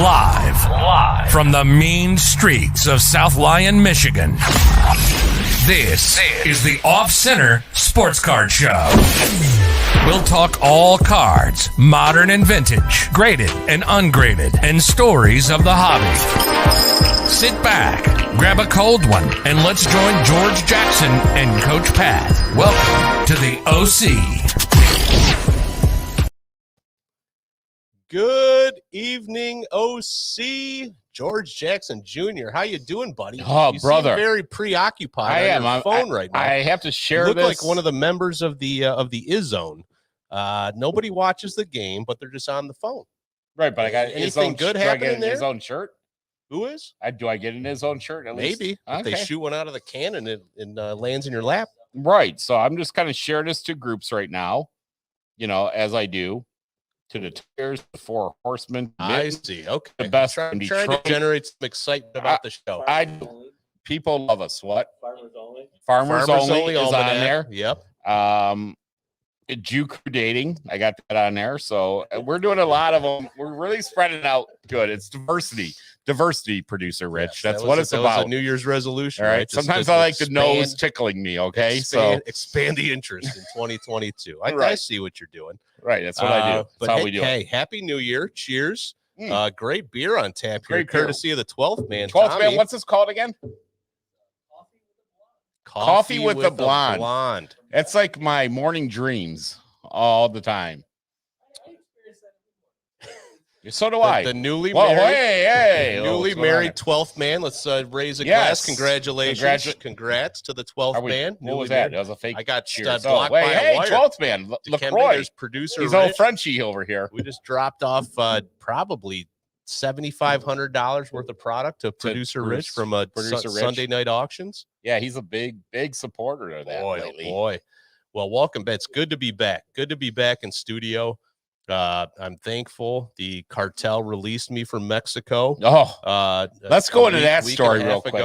Live from the mean streets of South Lyon, Michigan. This is the Off Center Sports Card Show. We'll talk all cards, modern and vintage, graded and ungraded, and stories of the hobby. Sit back, grab a cold one, and let's join George Jackson and Coach Pat. Welcome to the OC. Good evening, OC. George Jackson Jr. How you doing, buddy? Oh, you brother, seem very preoccupied. I am. On your phone right now. I have to share you look this. like one of the members of the Izzone. Nobody watches the game, but they're just on the phone. Right, but I got anything good happening there? His own shirt. Who is? Do I get in his own shirt? At least? Maybe Okay. if they shoot one out of the cannon and lands in your lap. Right. So I'm just kind of sharing this to groups right now. You know, as I do. To the Tigers, the Four Horsemen. I see. Okay. The best I'm in trying to Detroit. generate some excitement about the show. People love us. What? Farmers only. Farmers only is almanac. on there. Yep. Jew crew dating. I got that on there. So we're doing a lot of them. We're really spreading out good. It's diversity, producer Rich. Yes, that's that what was it's about. a New Year's resolution. All right. Just Sometimes to I like the expand- nose tickling me. Okay. expand the interest in 2022. I Right. see what you're doing. Right. That's what I do. That's But how hey, we do it. hey, happy New Year. Cheers. Mm. Great beer on tap here, Great beer. courtesy of the 12th man. 12th Tommy. man. What's this called again? Coffee with the blonde. That's like my morning dreams all the time. So do I. The newly Whoa, married, hey. newly married 12th man. Let's raise a Yes. glass. Congratulations. Congrats to the 12th man. What was Newly that? married. That was a fake. I got cheers. blocked by a hey, wire. 12th man. Dikembe, LaCroix. there's producer He's Rich. old Frenchie over here. We just dropped off probably $7,500 worth of product to producer Rich from Producer Rich. Sunday night auctions. Yeah, he's a big supporter of that lately. Boy. Well, welcome back. It's good to be back. Good to be back in studio. I'm thankful the cartel released me from Mexico. Oh, let's go into that story real quick.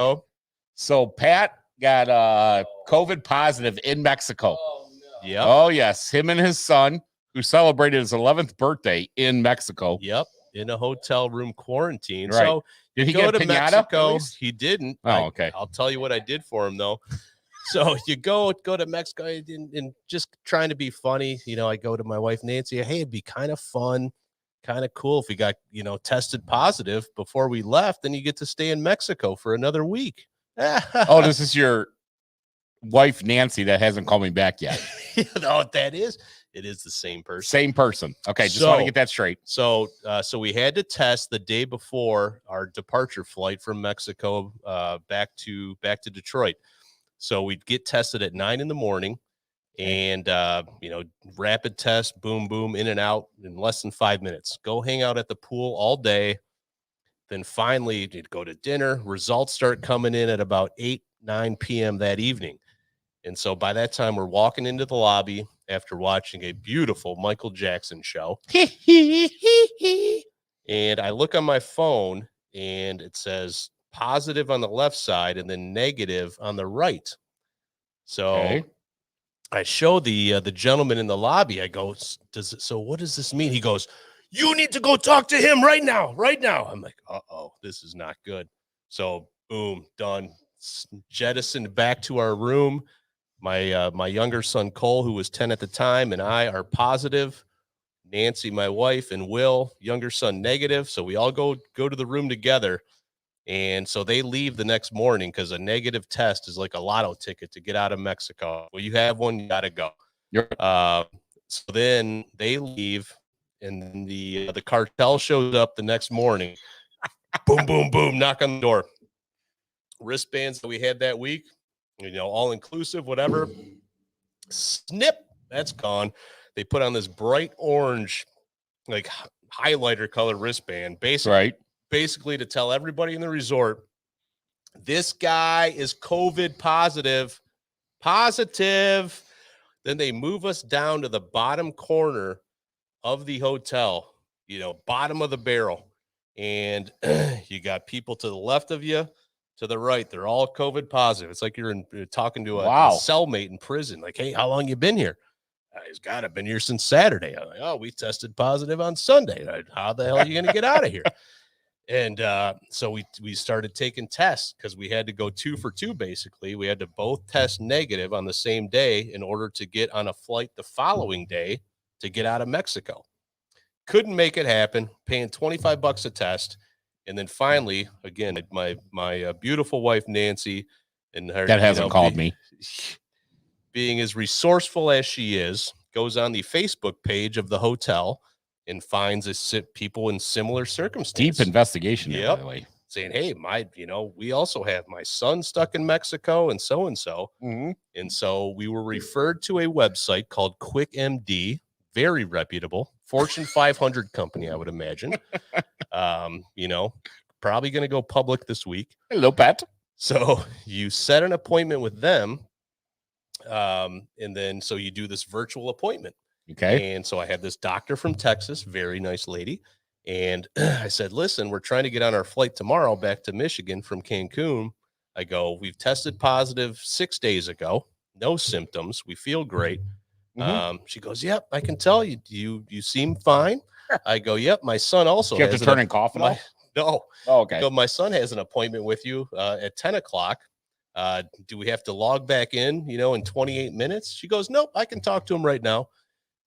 So Pat got COVID positive in Mexico. Oh, no. Yep. Oh, yes. Him and his son, who celebrated his 11th birthday in Mexico. Yep. In a hotel room quarantine. Right. So Did he go get to a pinata, Mexico. at least? He didn't. Oh, okay. I'll tell you what I did for him though. So you go to Mexico and just trying to be funny. You know, I go to my wife Nancy. Hey, it'd be kind of fun, kind of cool if we got tested positive before we left. Then you get to stay in Mexico for another week. Oh, this is your wife Nancy that hasn't called me back yet. You know what that is? It is the same person. Same person. Okay, just want to get that straight. So we had to test the day before our departure flight from Mexico back to Detroit. So we'd get tested at 9 a.m. and rapid test, boom, boom, in and out in less than 5 minutes. Go hang out at the pool all day. Then finally you'd go to dinner. Results start coming in at about 9 p.m. that evening. And so by that time we're walking into the lobby after watching a beautiful Michael Jackson show. And I look on my phone and it says positive on the left side and then negative on the right. So Okay. I show the gentleman in the lobby. I go, so what does this mean? He goes, you need to go talk to him right now. I'm like, uh-oh, this is not good. So boom, done. Jettisoned back to our room. My younger son, Cole, who was 10 at the time, and I are positive. Nancy, my wife, and Will, younger son, negative. So we all go to the room together. And so they leave the next morning because a negative test is like a lotto ticket to get out of Mexico. Well, you have one, you got to go. So then they leave, and then the cartel shows up the next morning. Boom, boom, boom, knock on the door. Wristbands that we had that week, all inclusive, whatever. Snip, that's gone. They put on this bright orange, like highlighter color wristband, basically to tell everybody in the resort, this guy is COVID positive. Then they move us down to the bottom corner of the hotel, bottom of the barrel. And you got people to the left of you, to the right. They're all COVID positive. It's like you're talking to a cellmate in prison. Like, hey, how long you been here? He's got to have been here since Saturday. I'm like, oh, we tested positive on Sunday. How the hell are you going to get out of here? And so we started taking tests because we had to go 2 for 2. Basically, we had to both test negative on the same day in order to get on a flight the following day to get out of Mexico. Couldn't make it happen, paying $25 a test. And then finally, again, my beautiful wife, Nancy, and her That hasn't called me. Being as resourceful as she is, goes on the Facebook page of the hotel and finds people in similar circumstances. Deep investigation, by the way. Saying, hey, we also have my son stuck in Mexico and so. Mm-hmm. And so we were referred to a website called QuickMD, very reputable, Fortune 500 company, I would imagine. Probably going to go public this week. Hello, Pat. So you set an appointment with them. And then so you do this virtual appointment. Okay. And so I had this doctor from Texas, very nice lady. And I said, listen, we're trying to get on our flight tomorrow back to Michigan from Cancun. I go, we've tested positive 6 days ago, no symptoms. We feel great. Mm-hmm. She goes, yep, I can tell you seem fine. I go, yep, my son also Do you have to turn and cough at all? No. Oh, okay. So my son has an appointment with you at 10 o'clock. Do we have to log back in, in 28 minutes? She goes, nope, I can talk to him right now.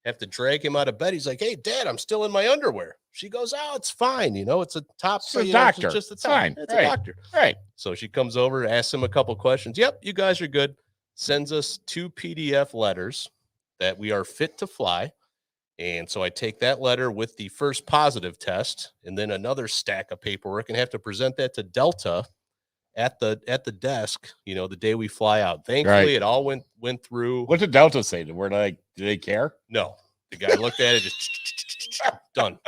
Have to drag him out of bed. He's like, hey, Dad, I'm still in my underwear. She goes, oh, it's fine. It's a top. It's a doctor. It's just a top. Fine. It's a doctor. Right. So she comes over, asks him a couple questions. Yep, you guys are good. Sends us 2 PDF letters that we are fit to fly. And so I take that letter with the first positive test and then another stack of paperwork and have to present that to Delta at the desk, the day we fly out. Thankfully, it all went through. What did Delta say? Do they care? No. The guy looked at it, just done.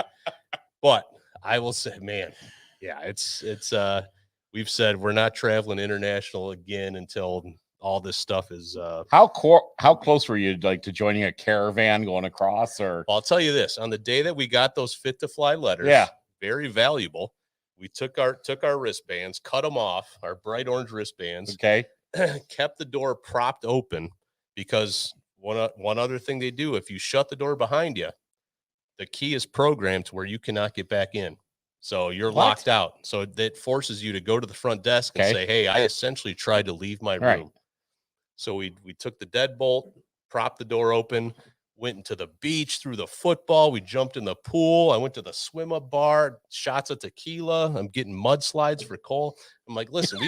But I will say, man, yeah, it's we've said we're not traveling international again until all this stuff is how close were you to joining a caravan going across? Or I'll tell you this, on the day that we got those fit to fly letters, very valuable. We took our wristbands, cut them off, our bright orange wristbands. Okay. Kept the door propped open because one other thing they do, if you shut the door behind you, the key is programmed to where you cannot get back in. So you're locked out. So that forces you to go to the front desk and say, hey, I essentially tried to leave my room. Right. So we took the deadbolt, propped the door open, went into the beach, threw the football. We jumped in the pool. I went to the swim up bar, shots of tequila. I'm getting mudslides for Cole. I'm like, listen,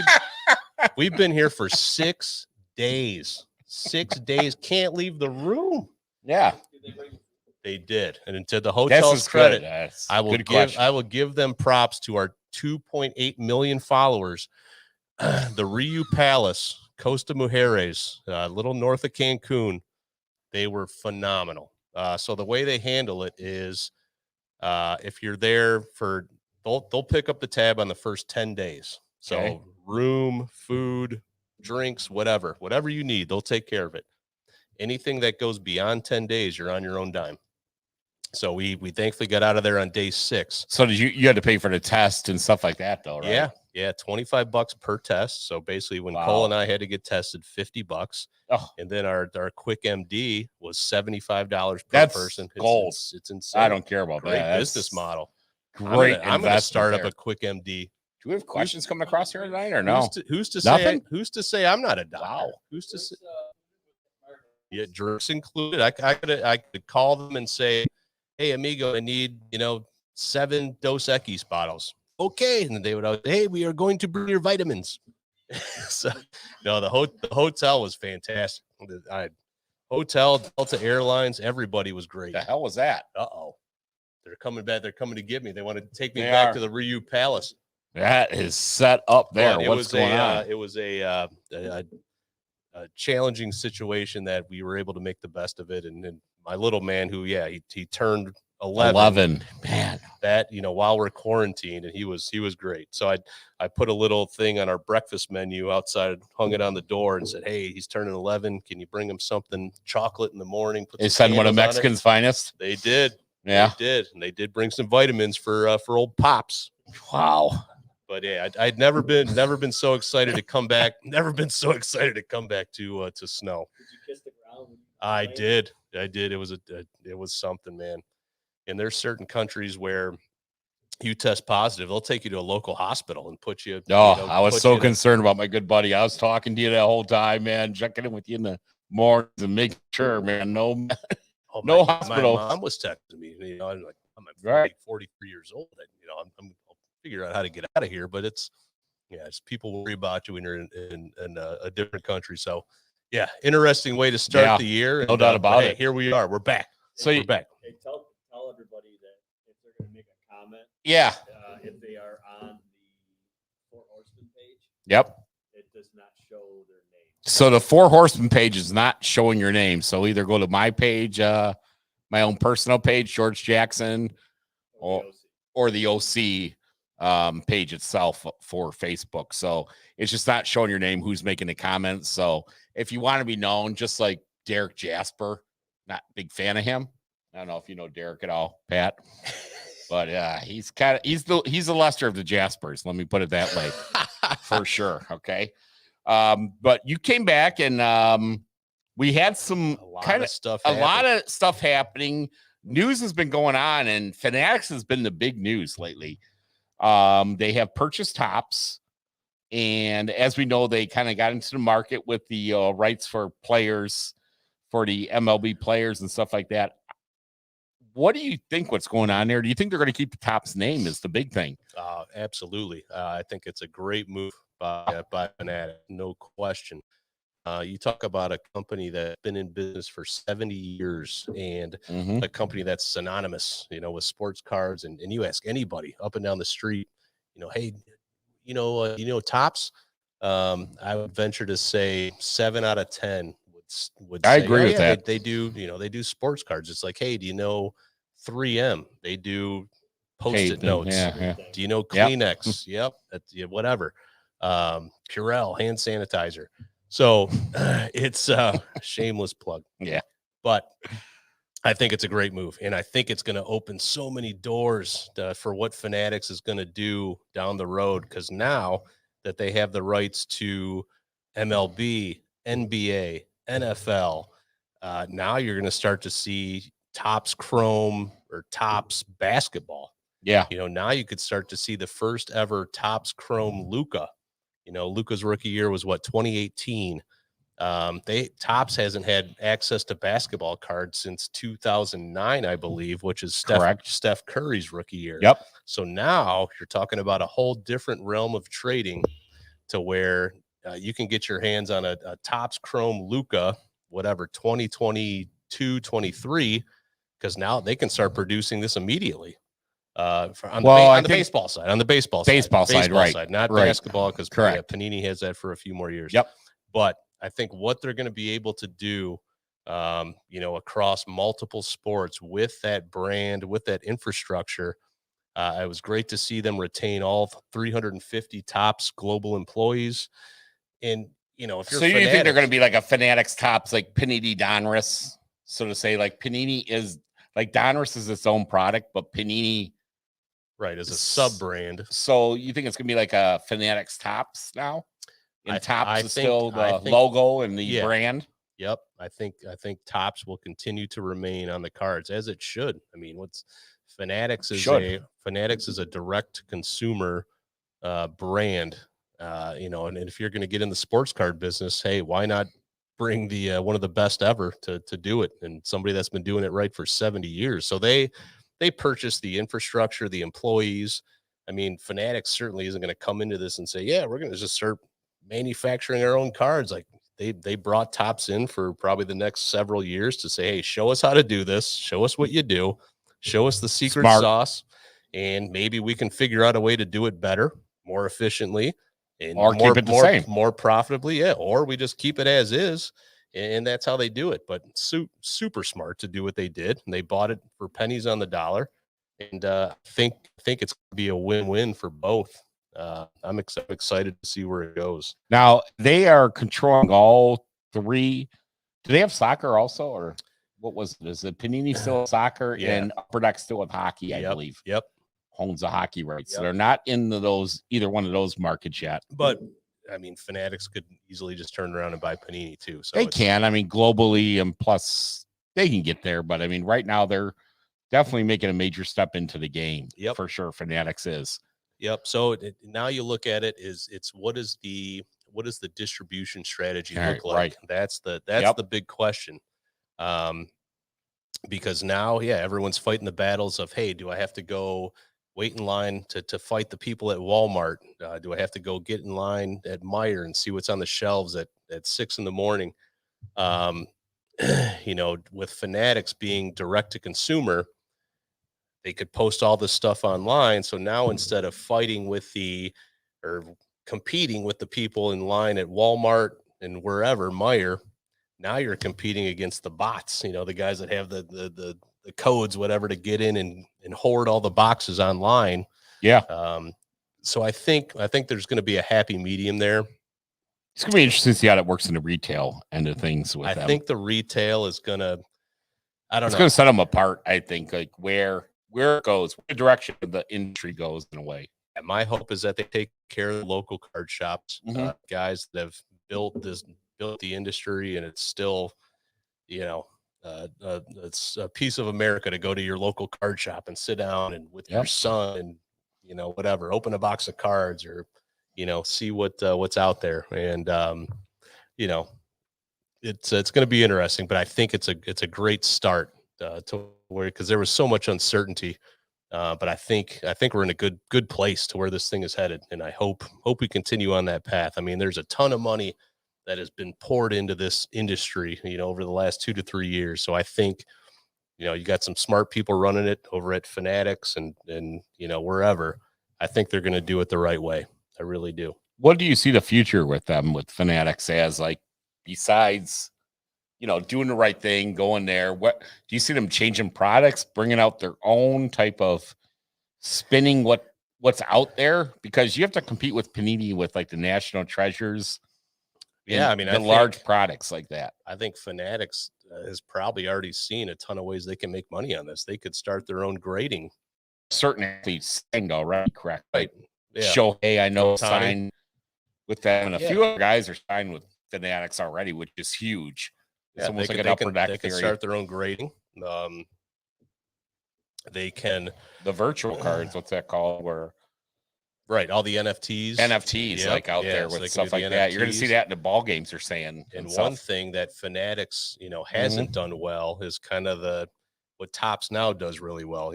we've been here for 6 days. 6 days. Can't leave the room. Yeah. They did. And to the hotel's credit, I will give them props to our 2.8 million followers. The Riu Palace, Costa Mujeres, a little north of Cancun. They were phenomenal. So the way they handle it is if you're there they'll pick up the tab on the first 10 days. So room, food, drinks, whatever you need, they'll take care of it. Anything that goes beyond 10 days, you're on your own dime. So we thankfully got out of there on day 6. So did you had to pay for the test and stuff like that though, right? Yeah, $25 per test. So basically when Cole and I had to get tested, $50. Oh. And then our quick MD was $75 per person. Gold. It's insane. I don't care about Great that. business model. Great. I'm gonna start up a quick MD. Do we have questions coming across here tonight or no? Who's to say I'm not a doctor? Wow. Who's to say? Yeah, drinks included. I could call them and say, hey, amigo, I need, 7 Dos Equis bottles. Okay. And they would always say, hey, we are going to bring your vitamins. So, no, the hotel was fantastic. Hotel, Delta Airlines, everybody was great. The hell was that? Uh-oh. They're coming back. They're coming to get me. They want to take me back to the Riu Palace. That is set up there. What's going on? It was a challenging situation that we were able to make the best of it. And my little man who, he turned 11, man, that, while we're quarantined, and he was great. So I put a little thing on our breakfast menu outside, hung it on the door and said, hey, he's turning 11. Can you bring him something chocolate in the morning? They sent one of Mexican's finest. They did. Yeah. They did. And they did bring some vitamins for old Pops. Wow. But yeah, I'd never been so excited to come back. Never been so excited to come back to snow. Did you kiss the ground? I did. It was something, man. And there's certain countries where you test positive, they'll take you to a local hospital and put you. I was so concerned about my good buddy. I was talking to you that whole time, man, checking in with you in the mornings and making sure, man, no hospital. My mom was texting me. I'm like, I'm right. 43 years old. And, I'll figure out how to get out of here. But it's people worry about you when you're in a different country. So, yeah, interesting way to start the year. No doubt about it. Here we are. We're back. We're back. Hey, tell everybody that if they're going to make a comment, if they are on the Four Horsemen page, it does not show their name. So the Four Horsemen page is not showing your name. So either go to my page, my own personal page, George Jackson, or the OC page itself for Facebook. So it's just not showing your name, who's making the comments. So if you want to be known, just like Derek Jasper, not a big fan of him. I don't know if you know Derek at all, Pat, but he's the Lester of the Jaspers. Let me put it that way for sure. Okay. But you came back and we had some a lot of stuff happening. News has been going on, and Fanatics has been the big news lately. They have purchased Topps, and as we know, they kind of got into the market with the rights for players, for the MLB players and stuff like that. What do you think what's going on there? Do you think they're going to keep the Topps name is the big thing? Absolutely. I think it's a great move by Fanatics, no question. You talk about a company that's been in business for 70 years and a company that's synonymous, with sports cards. And you ask anybody up and down the street, hey, Topps. I would venture to say 7 out of 10 would say, I agree with that. They do, they do sports cards. It's like, hey, do you know 3M? They do Post-it notes. Yeah. Do you know Kleenex? Yep. Whatever. Purell hand sanitizer. So it's a shameless plug. Yeah. But I think it's a great move. And I think it's going to open so many doors for what Fanatics is going to do down the road. Because now that they have the rights to MLB, NBA, NFL, now you're going to start to see Topps Chrome or Topps basketball. Yeah. Now you could start to see the first ever Topps Chrome Luka. Luka's rookie year was 2018. Topps hasn't had access to basketball cards since 2009, I believe, which is Steph Curry's rookie year. Yep. So now you're talking about a whole different realm of trading to where you can get your hands on a Topps Chrome Luka, whatever, 2022, 23, because now they can start producing this immediately. On the baseball side, right? Not basketball, because Panini has that for a few more years. Yep. But I think what they're going to be able to do, across multiple sports with that brand, with that infrastructure, it was great to see them retain all 350 Topps global employees. And if you're so, you think they're going to be like a Fanatics Topps, like Panini Donruss, so to say, like Panini is like Donruss is its own product, but Panini. Right, as a sub brand. So you think it's gonna be like a Fanatics Topps now? And Topps is still the logo and the brand. Yep, I think Topps will continue to remain on the cards, as it should. I mean, Fanatics is a direct consumer brand. And if you're going to get in the sports card business, hey, why not bring the one of the best ever to do it, and somebody that's been doing it right for 70 years. So they purchased the infrastructure, the employees. I mean, Fanatics certainly isn't going to come into this and say, yeah, we're going to just start manufacturing our own cards. Like they brought Topps in for probably the next several years to say, hey, show us how to do this. Show us what you do. Show us the secret sauce. And maybe we can figure out a way to do it better, more efficiently, and keep it the same, more profitably. Yeah. Or we just keep it as is. And that's how they do it. But super smart to do what they did. And they bought it for pennies on the dollar. And I think it's going to be a win-win for both. I'm excited to see where it goes. Now, they are controlling all three. Do they have soccer also? Or what was it? Is it Panini still soccer and Upper Deck still with hockey, I believe? Yep. Owns the hockey rights. So they're not into either one of those markets yet. But I mean, Fanatics could easily just turn around and buy Panini too. So they can. I mean, globally, and plus they can get there. But I mean, right now they're definitely making a major step into the game. Yep. For sure. Fanatics is. Yep. So now you look at it's what is the distribution strategy look like? Right. That's the big question. Because now, everyone's fighting the battles of, hey, do I have to go wait in line to fight the people at Walmart? Do I have to go get in line at Meijer and see what's on the shelves at 6 a.m? With Fanatics being direct to consumer, they could post all this stuff online. So now instead of fighting or competing with the people in line at Walmart and wherever, Meijer, now you're competing against the bots, the guys that have the codes, whatever, to get in and hoard all the boxes online. Yeah. So I think there's going to be a happy medium there. It's going to be interesting to see how that works in the retail end of things with them. I think the retail is going to, it's going to set them apart. I think like where it goes, what direction the industry goes in a way. And my hope is that they take care of the local card shops, guys that have built the industry, and it's still, it's a piece of America to go to your local card shop and sit down and with your son and, whatever, open a box of cards or, see what's out there. And, it's going to be interesting, but I think it's a great start to where, because there was so much uncertainty. But I think we're in a good place to where this thing is headed. And I hope we continue on that path. I mean, there's a ton of money that has been poured into this industry, over the last 2 to 3 years. So I think, you got some smart people running it over at Fanatics and wherever. I think they're going to do it the right way. I really do. What do you see the future with them, with Fanatics, as like, besides, doing the right thing, going there? What do you see them changing products, bringing out their own type of spinning what's out there? Because you have to compete with Panini with like the National Treasures. Yeah, I mean, the large products like that. I think Fanatics has probably already seen a ton of ways they can make money on this. They could start their own grading. Certain athletes signed already, correct? Right. Yeah. Shohei, I know, signed with them, and a few other guys are signed with Fanatics already, which is huge. It's almost like an upper deck theory. They can start their own grading. They can the virtual cards. What's that called? Where all the NFTs, like out there with stuff like that. You're going to see that in the ball games. They're saying. And one thing that Fanatics, hasn't done well is kind of what Topps now does really well.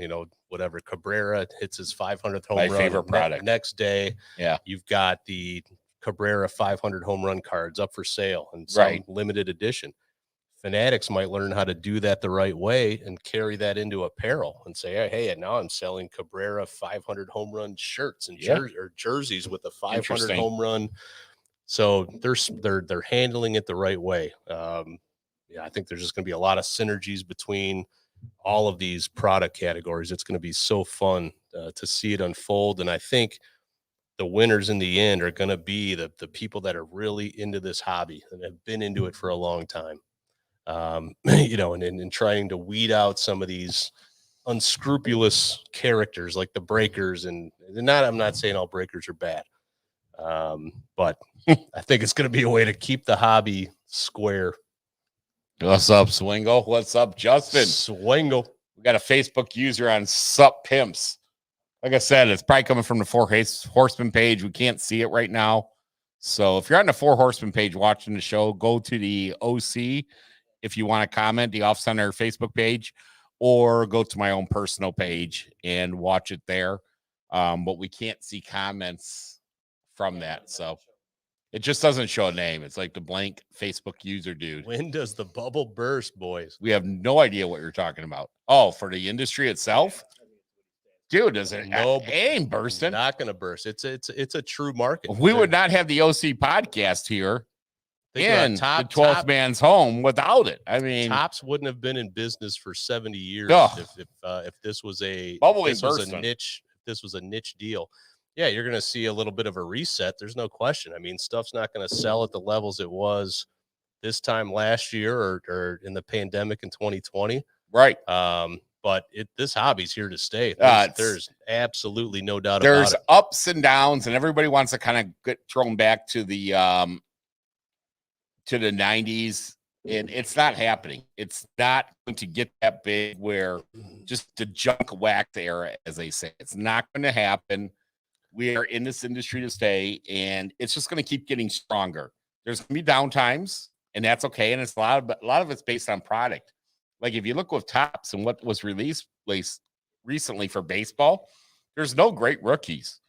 Whatever Cabrera hits his 500th home run. My favorite product. Next day, you've got the Cabrera 500 home run cards up for sale and some limited edition. Fanatics might learn how to do that the right way and carry that into apparel and say, hey, now I'm selling Cabrera 500 home run shirts and jerseys with a 500 home run. So they're handling it the right way. I think there's just going to be a lot of synergies between all of these product categories. It's going to be so fun to see it unfold. And I think the winners in the end are going to be the people that are really into this hobby and have been into it for a long time. And trying to weed out some of these unscrupulous characters like the breakers, and I'm not saying all breakers are bad. But I think it's going to be a way to keep the hobby square. What's up, Swingle? What's up, Justin? Swingle. We got a Facebook user on Sup Pimps. Like I said, it's probably coming from the Four Horsemen page. We can't see it right now. So if you're on the Four Horsemen page watching the show, go to the OC if you want to comment, the Off Center Facebook page, or go to my own personal page and watch it there. But we can't see comments from that. So it just doesn't show a name. It's like the blank Facebook user, dude. When does the bubble burst, boys? We have no idea what you're talking about. Oh, for the industry itself? Dude, does it? No, it ain't bursting. Not going to burst. It's a true market. We would not have the OC podcast here in the 12th man's home without it. I mean, Topps wouldn't have been in business for 70 years if this was a niche deal. Yeah, you're going to see a little bit of a reset. There's no question. I mean, stuff's not going to sell at the levels it was this time last year or in the pandemic in 2020. Right. But this hobby's here to stay. There's absolutely no doubt about it. There's ups and downs, and everybody wants to kind of get thrown back to the 90s And it's not happening. It's not going to get that big where just the junk wax era, as they say. It's not going to happen. We are in this industry to stay, and it's just going to keep getting stronger. There's going to be downtimes, and that's okay. And it's a lot of it's based on product. Like if you look with Topps and what was released recently for baseball, there's no great rookies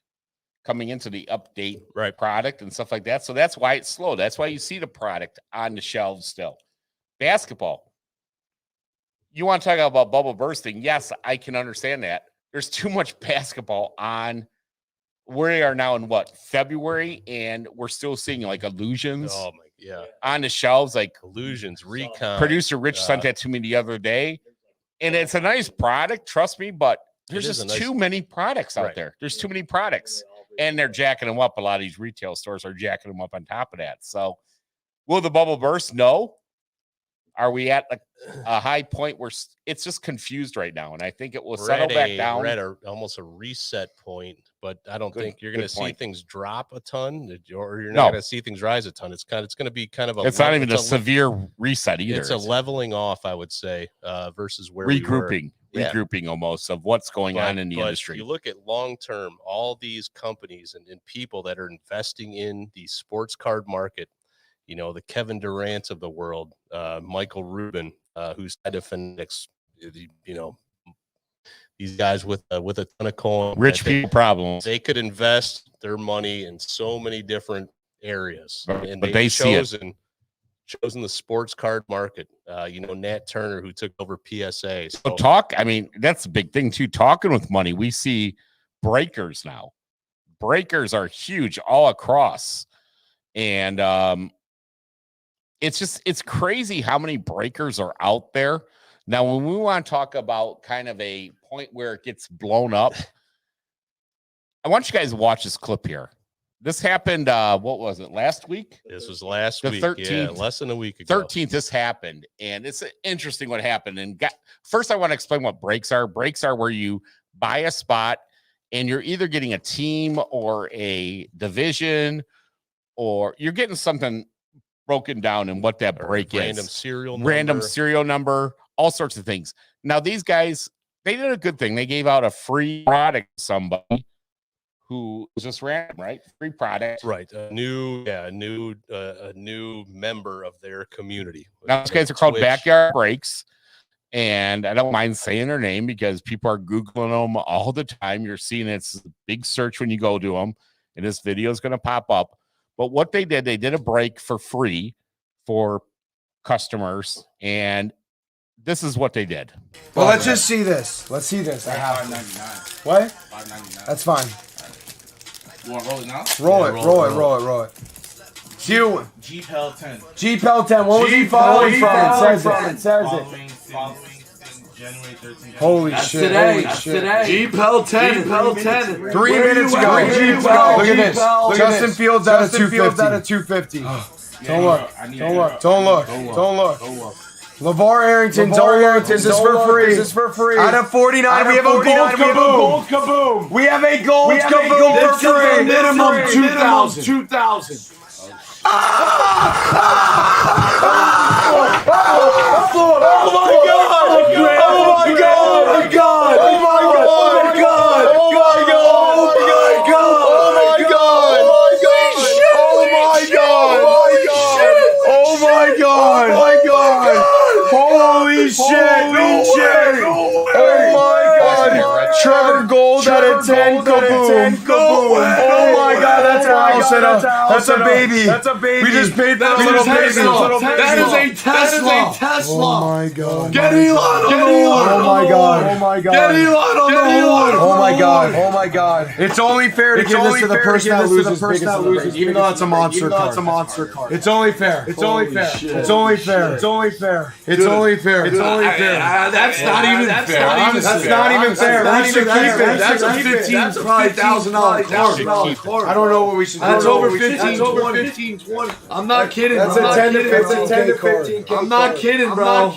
coming into the update product and stuff like that. So that's why it's slow. That's why you see the product on the shelves still. Basketball. You want to talk about bubble bursting? Yes, I can understand that. There's too much basketball on. We are now in February, and we're still seeing like Illusions on the shelves, like Illusions, Recon. Producer Rich sent that to me the other day. And it's a nice product, trust me, but there's just too many products out there. There's too many products. And they're jacking them up. A lot of these retail stores are jacking them up on top of that. So will the bubble burst? No. Are we at a high point where it's just confused right now? And I think it will settle back down. We're at almost a reset point, but I don't think you're going to see things drop a ton, or you're not going to see things rise a ton. It's going to be kind of it's not even a severe reset either. It's a leveling off, I would say, versus where regrouping almost of what's going on in the industry. You look at long term, all these companies and people that are investing in the sports card market. You know, the Kevin Durant of the world, Michael Rubin, who's head of Fanatics, you know, these guys with a ton of coin. Rich people problems. They could invest their money in so many different areas. And but they've chosen the sports card market. You know, Nat Turner, who took over PSA. So that's a big thing too. Talking with money, we see breakers now. Breakers are huge all across. And it's crazy how many breakers are out there. Now, when we want to talk about kind of a point where it gets blown up, I want you guys to watch this clip here. This happened, what was it, last week? This was last week. 13th, less than a week ago. 13th, this happened. And it's interesting what happened. And first, I want to explain what breaks are. Breaks are where you buy a spot, and you're either getting a team or a division, or you're getting something broken down in what that break is. Random serial number, all sorts of things. Now, these guys, they did a good thing. They gave out a free product to somebody who was just random, right? Free product. Right. A new member of their community. Now, these guys are called Backyard Breaks. And I don't mind saying their name because people are Googling them all the time. You're seeing it's a big search when you go to them. And this video is going to pop up. But what they did a break for free for customers, and this is what they did. Well, let's just see this. Let's see this. I have $5.99. What? $5.99. That's fine. You want to roll it now? Roll it. Q. GPEL 10. GPEL 10. What was he following from? It says it. Following January 13th. Holy shit. Today. GPEL 10. 3 minutes ago. Look at this. Justin Fields out of 250. Don't look. LeVar Arrington, this is for free. Out of 49, we have a gold kaboom. We have a gold kaboom for free. Minimum 2,000. Holy shit! Trevor Gold out of 10 kaboom. Oh my god, that's a house. That's a baby. We just paid for a little baby. That is a Tesla. Oh my god. Get Elon on the horn. Oh my god. Get Elon on the horn. Oh my god. It's only fair to give this to the person that loses, even though it's a monster card. It's only fair. It's only fair. That's not even fair. We should keep it. That's a 15 $50,000 card. I don't know what we should do. That's over 15, 20. I'm not kidding. That's a 10 to 15K. I'm not kidding, bro.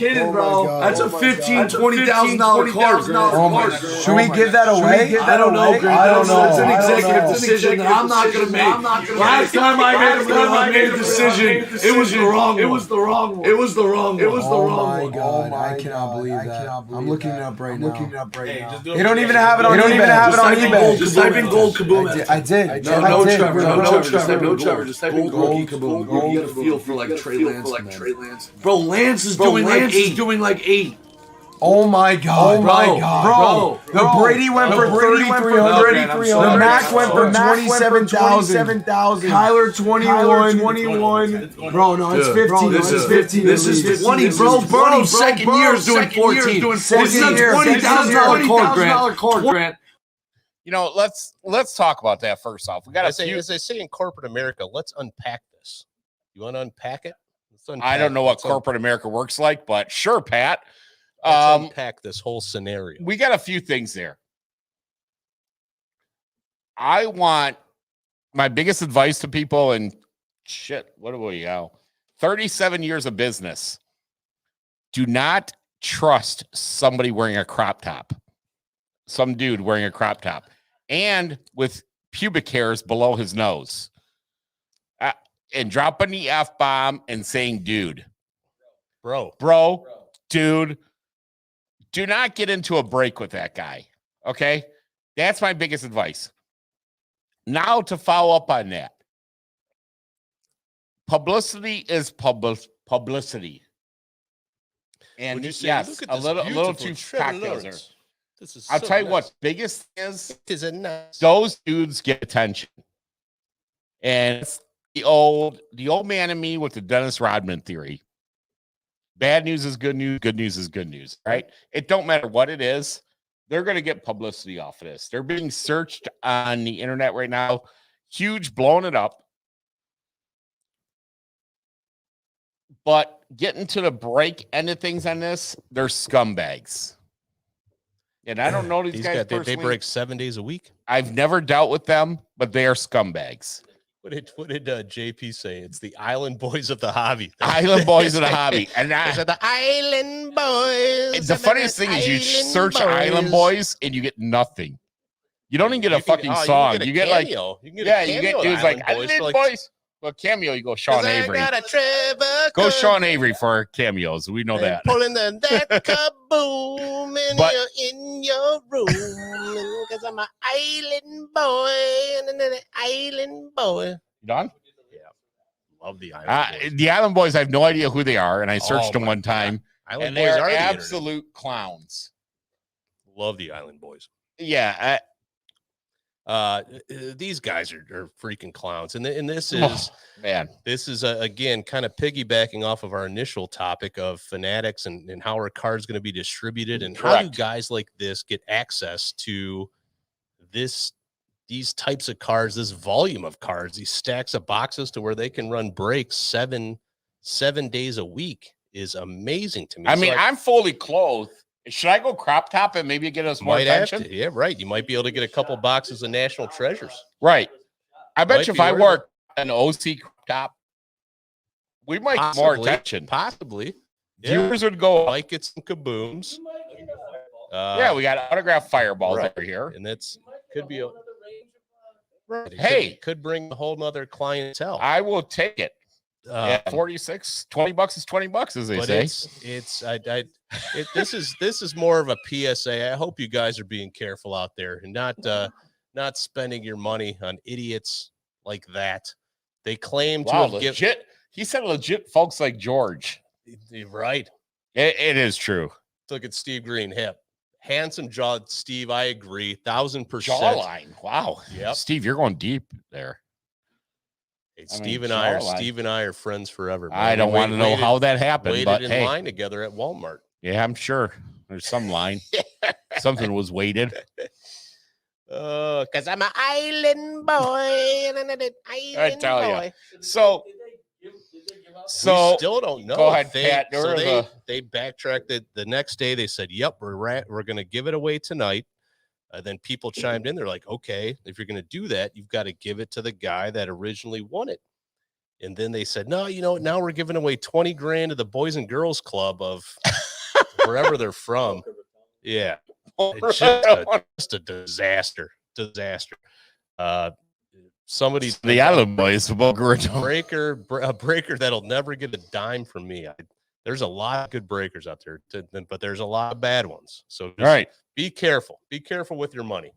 That's a $15,000, $20,000 card. Oh my God. Should we give that away? I don't know. That's an executive decision that I'm not going to make. Last time I made a decision, it was the wrong one. It was the wrong one. Oh my God, I cannot believe that. I'm looking it up right now. They don't even have it on eBay. Just type in Gold Kaboom. I did. No, Trevor. Just type in Gold Kaboom. You get a feel for like Trey Lance. Bro, Lance is doing like 8. Oh my God, bro. The Brady went for 3,300. The Mac went for 27,000. Kyler 21. Bro, no, it's 15. This is 20, bro. Burrow's second year is doing 14. This is a $20,000 card, Grant. You know, let's talk about that first off. We got to say, as they say in corporate America, let's unpack this. You want to unpack it? I don't know what corporate America works like, but sure, Pat. Let's unpack this whole scenario. We got a few things there. I want my biggest advice to people, and shit, what do we go? 37 years of business. Do not trust somebody wearing a crop top. Some dude wearing a crop top and with pubic hairs below his nose. And dropping the F-bomb and saying, dude. Bro, dude. Do not get into a break with that guy, okay? That's my biggest advice. Now, to follow up on that, publicity is publicity. And yes, a little too cocktails there. I'll tell you what, biggest is those dudes get attention. And it's the old man in me with the Dennis Rodman theory. Bad news is good news. Good news is good news, right? It don't matter what it is. They're going to get publicity off of this. They're being searched on the internet right now. Huge, blowing it up. But getting to the break end of things on this, they're scumbags. And I don't know these guys personally. They break 7 days a week. I've never dealt with them, but they are scumbags. What did JP say? It's the Island Boys of the hobby. Island Boys of the hobby. And the Island Boys. The funniest thing is you search Island Boys and you get nothing. You don't even get a fucking song. You get like, you get dudes like Island Boys. Well, cameo, you go Sean Avery. Go Sean Avery for cameos. We know that. Pulling that kaboom in your room. Because I'm an island boy and an island boy. You done? Yeah. Love the Island Boys. The Island Boys, I have no idea who they are, and I searched them one time. Island and Boys they're are absolute clowns. Love the Island Boys. Yeah. These guys are freaking clowns, and this is this is again kind of piggybacking off of our initial topic of fanatics and how our card's going to be distributed, and how do guys like this get access to these types of cards, this volume of cards, these stacks of boxes, to where they can run breaks seven days a week is amazing to me. I mean, I'm fully clothed. Should I go crop top and maybe get us more attention? Yeah, right. You might be able to get a couple boxes of National Treasures. Right. I bet you if I wore an OC crop top, we might get more attention. Possibly. Viewers would go, might get some kabooms. We got autographed fireballs over here. And that's could be could bring a whole nother clientele. I will take it. 46, $20 is $20, as they say. This is more of a PSA. I hope you guys are being careful out there and not spending your money on idiots like that. They claim to have legit. He said legit folks like George. Right. It is true. Look at Steve Green, hip. Handsome jaw, Steve. I agree. 1,000%. Jawline. Wow. Yeah. Steve, you're going deep there. Hey, Steve and I are friends forever. Man. I don't want to know how that happened, but in line together at Walmart. Yeah, I'm sure there's some line. Something was weighted. Because I'm an island boy and an island boy. So we still don't know. Go ahead, Pat. They backtracked it the next day. They said, "Yep, we're going to give it away tonight." Then people chimed in. They're like, okay, if you're going to do that, you've got to give it to the guy that originally won it. And then they said, no, now we're giving away 20 grand to the Boys and Girls Club of wherever they're from. Yeah. It's just a disaster. Somebody's the Island Boys, a breaker that'll never get a dime from me. There's a lot of good breakers out there, but there's a lot of bad ones. So be careful. Be careful with your money.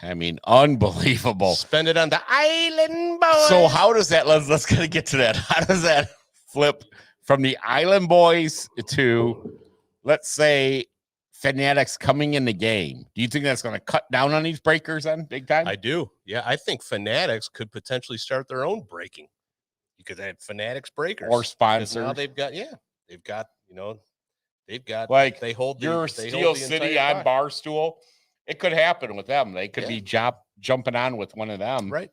I mean, unbelievable. Spend it on the Island Boys. So how does that, let's kind of get to that. How does that flip from the Island Boys to, let's say, Fanatics coming in the game? Do you think that's going to cut down on these breakers then big time? I do. Yeah, I think Fanatics could potentially start their own breaking. You could add Fanatics breakers. Or sponsors. Now they've got like they hold your Steel City on Barstool. It could happen with them. They could be jumping on with one of them. Right.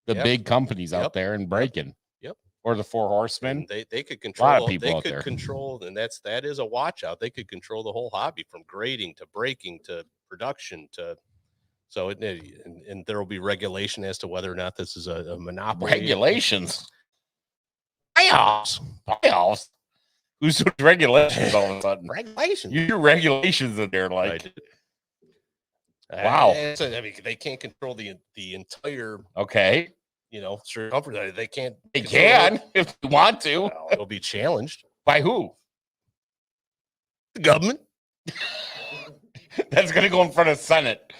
The big companies out there and breaking. Yep. Or the Four Horsemen. And they could control a lot of people out there. And that is a watch out. They could control the whole hobby from grading to breaking to production to and there will be regulation as to whether or not this is a monopoly. Regulations. Playoffs. Who's doing regulations all of a sudden? Regulations. You do regulations in there, like. Wow. I mean, they can't control the entire. Okay. Circumference. They can't. They can if they want to. Well, it'll be challenged by who? The government. That's going to go in front of Senate.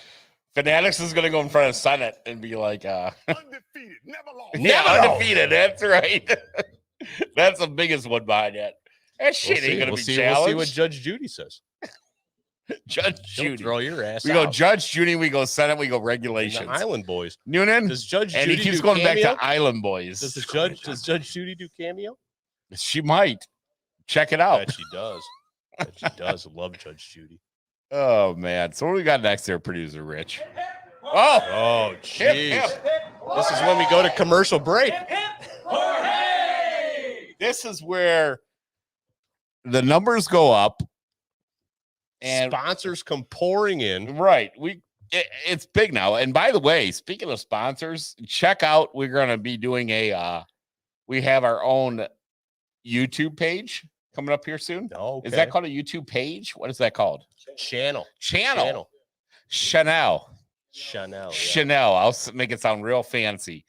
Fanatics is going to go in front of Senate and be like, undefeated, never lost. Yeah, undefeated. That's right. That's the biggest one behind that. That shit ain't going to be challenged. We'll see what Judge Judy says. Judge Judy. Throw your ass We out. go Judge Judy, we go Senate, we go regulations. Island Boys. Noonan. Does Judge and Judy he keeps do going cameo? back to Island Boys. Does Judge Judy do cameo? She might. Check it out. Bet she does. She does. Love Judge Judy. Oh, man. So what do we got next there, producer Rich? Oh, jeez. This is when we go to commercial break. This is where the numbers go up. And sponsors come pouring in. Right. It's big now. And by the way, speaking of sponsors, check out, we're going to be doing we have our own YouTube page coming up here soon. Okay. Is that called a YouTube page? What is that called? Channel. Chanel. Yeah. I'll make it sound real fancy.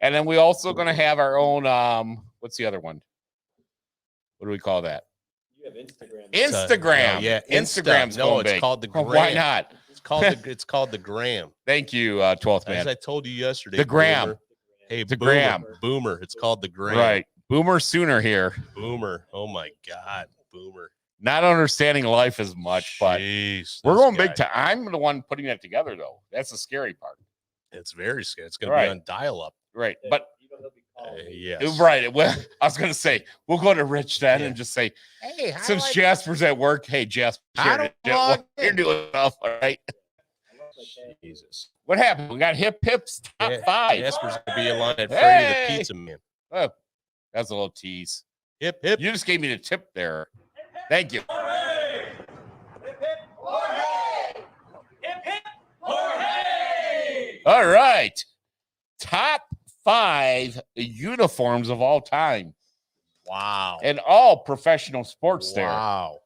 And then we also going to have our own, what's the other one? What do we call that? You have Instagram. Instagram's going big. It's called the Gram. Why not? It's called the Gram. Thank you, 12th man. As I told you yesterday. The Gram. Boomer. Hey, the Boomer. Gram. Boomer. It's called the Gram. Right. Boomer Sooner here. Boomer. Oh my God. Boomer. Not understanding life as much, but we're going big time. I'm the one putting that together, though. That's the scary part. It's very scary. It's going to be on dial-up. Right. But yes. Right. Well, I was going to say, we'll go to Rich then and just say, hey, since Jasper's at work, hey, Jasper, you're doing stuff, all right? Jesus. What happened? We got hips top 5. Jasper's going to be in line at Freddy the Pizza Man. Oh, that's a little tease. Hip. You just gave me the tip there. Thank you. All right. Top 5 uniforms of all time. Wow. And all professional sports there. Wow.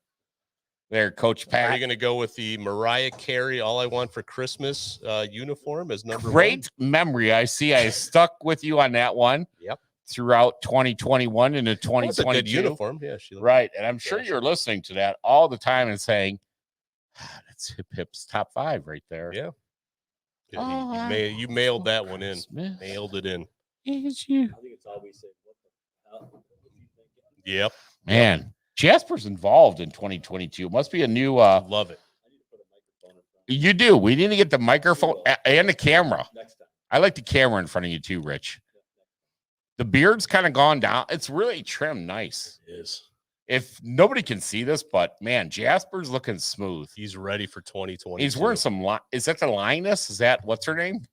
There, Coach Pat. Are you going to go with the Mariah Carey All I Want for Christmas uniform as number 1? Great memory. I see I stuck with you on that one. Yep. Throughout 2021 into 2022. That's a good uniform. Yeah, right. And I'm sure you're listening to that all the time and saying, that's Hip's top 5 right there. Yeah. You mailed that one in. Mailed it in. It's you. I think it's always say, what the hell? Yep. Man, Jasper's involved in 2022. Must be a new love it. I need to put a microphone in front. You do. We need to get the microphone and the camera. Next time. I like the camera in front of you too, Rich. The beard's kind of gone down. It's really trimmed nice. It is. If nobody can see this, but man, Jasper's looking smooth. He's ready for 2020. He's wearing some. Is that the lioness? Is that what's her name?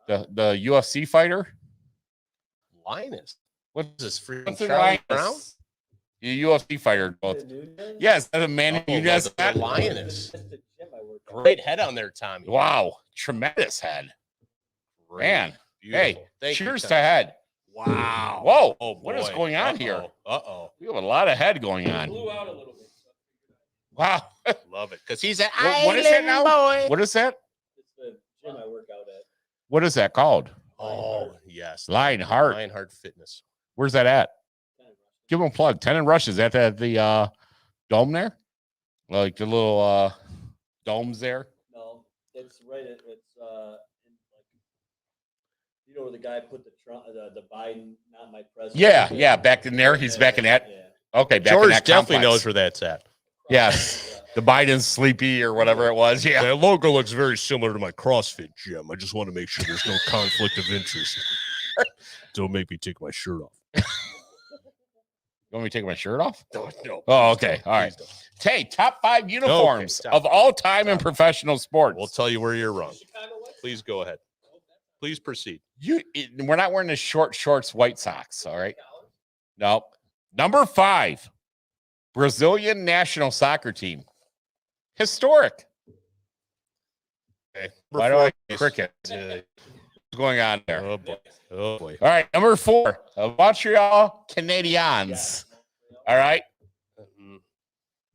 The UFC fighter. Lioness. What's this? What's the Charlie Brown? The UFC fighter. Both. Yes, that's a man. The lioness. Great head on there, Tommy. Wow. Tremendous head. Great. Man. Beautiful. Hey, Thank cheers you, to head. Wow. Whoa. Oh, What is boy. going on here? Uh-oh. We have a lot of head going on. Blew out a little bit. Wow. Love it. Because he's an What is that now? boy. What is that? It's the gym I work out at. What is that called? Oh, yes. Lionheart. Lionheart Fitness. Where's that at? Give them a plug. 10 and Rush. Is that at the dome there? Like the little domes there? No, it's right. It's in like, you know where the guy put the Biden, not my president. Yeah. Back in there. He's back in that. Yeah. Okay. Back in George that definitely complex. knows where that's at. Yes. The Biden's sleepy or whatever it was. Yeah. That logo looks very similar to my CrossFit gym. I just want to make sure there's no conflict of interest. Don't make me take my shirt off. You want me to take my shirt off? No. Oh, okay. All right. Hey, top 5 uniforms top of all time in professional sports. We'll tell you where you're wrong. Please go ahead. Please proceed. We're not wearing the short shorts, White Sox. All right. No. Number 5, Brazilian national soccer team. Historic. Okay. Why do I cricket? What's going on there? Oh boy. Oh boy. All right. Number 4, Montreal Canadiens. All right.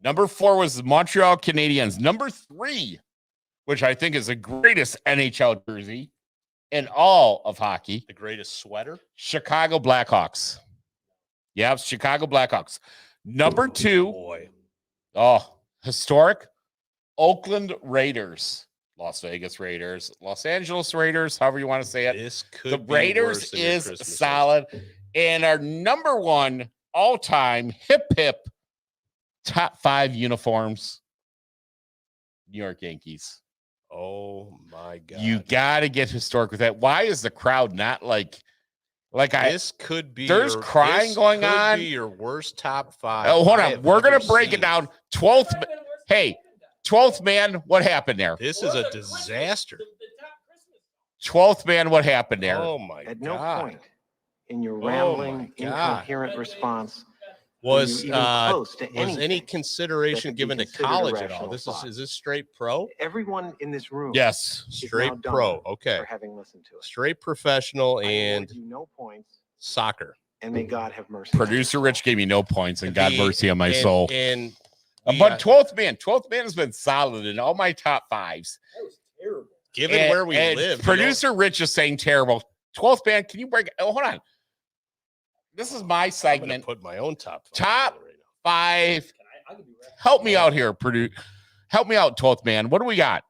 Number 4 was the Montreal Canadiens. Number 3, which I think is the greatest NHL jersey in all of hockey. The greatest sweater. Chicago Blackhawks. Yeah, Chicago Blackhawks. Number 2. Boy. Oh, historic. Oakland Raiders. Las Vegas Raiders. Los Angeles Raiders, however you want to say it. This could The be Raiders worse than your is Christmas solid. And our number 1 all-time hip top 5 uniforms, New York Yankees. Oh my God. You got to get historic with that. Why is the crowd not like this could be there's crying going on. Be your worst top 5. Oh, hold on. We're going to break it down. 12th. Hey, 12th man, what happened there? This is a disaster. 12th man, what happened there? Oh my God. At no point in your rambling, incoherent response was close to any consideration given to college at all? Is this straight pro? Everyone in this room, Yes, straight pro. Okay, for having listened to it. Straight professional and no points, soccer. and may God have mercy. Producer Rich gave me no points, and God mercy on my soul. And but 12th man has been solid in all my top 5s. That was terrible. Given where we live, producer Rich is saying terrible. 12th man, can you break? Oh, hold on. This is my segment. Put my own top 5. Top 5. I could be right. Help me out here, help me out, 12th man. What do we got?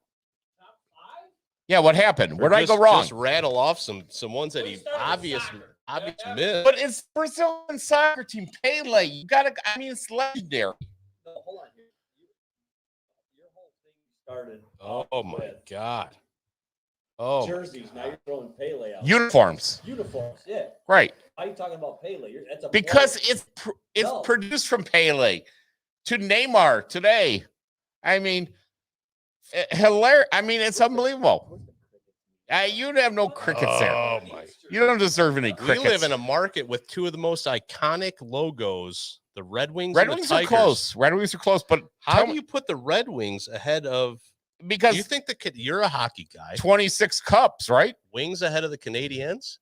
Top 5? Yeah, what happened? Where did I go wrong? Just rattle off some ones that he obviously missed. But it's Brazilian soccer team, Pele. You gotta. I mean, it's legendary. No, hold on. Your whole thing started. Oh my God. Oh, jerseys. Now you're throwing Pele out. Uniforms. Uniforms. Yeah. Right. Why are you talking about Pele? That's a Because player. it's produced from Pele to Neymar today. I mean, hilarious. I mean, it's unbelievable. You have no crickets there. Oh my! You don't deserve any crickets. We live in a market with 2 of the most iconic logos: the Red Wings. Red and Wings the are Tigers. close. Red Wings are close, but how do you put the Red Wings ahead of? Because you think you're a hockey guy. 26 cups, right? Wings ahead of the Canadiens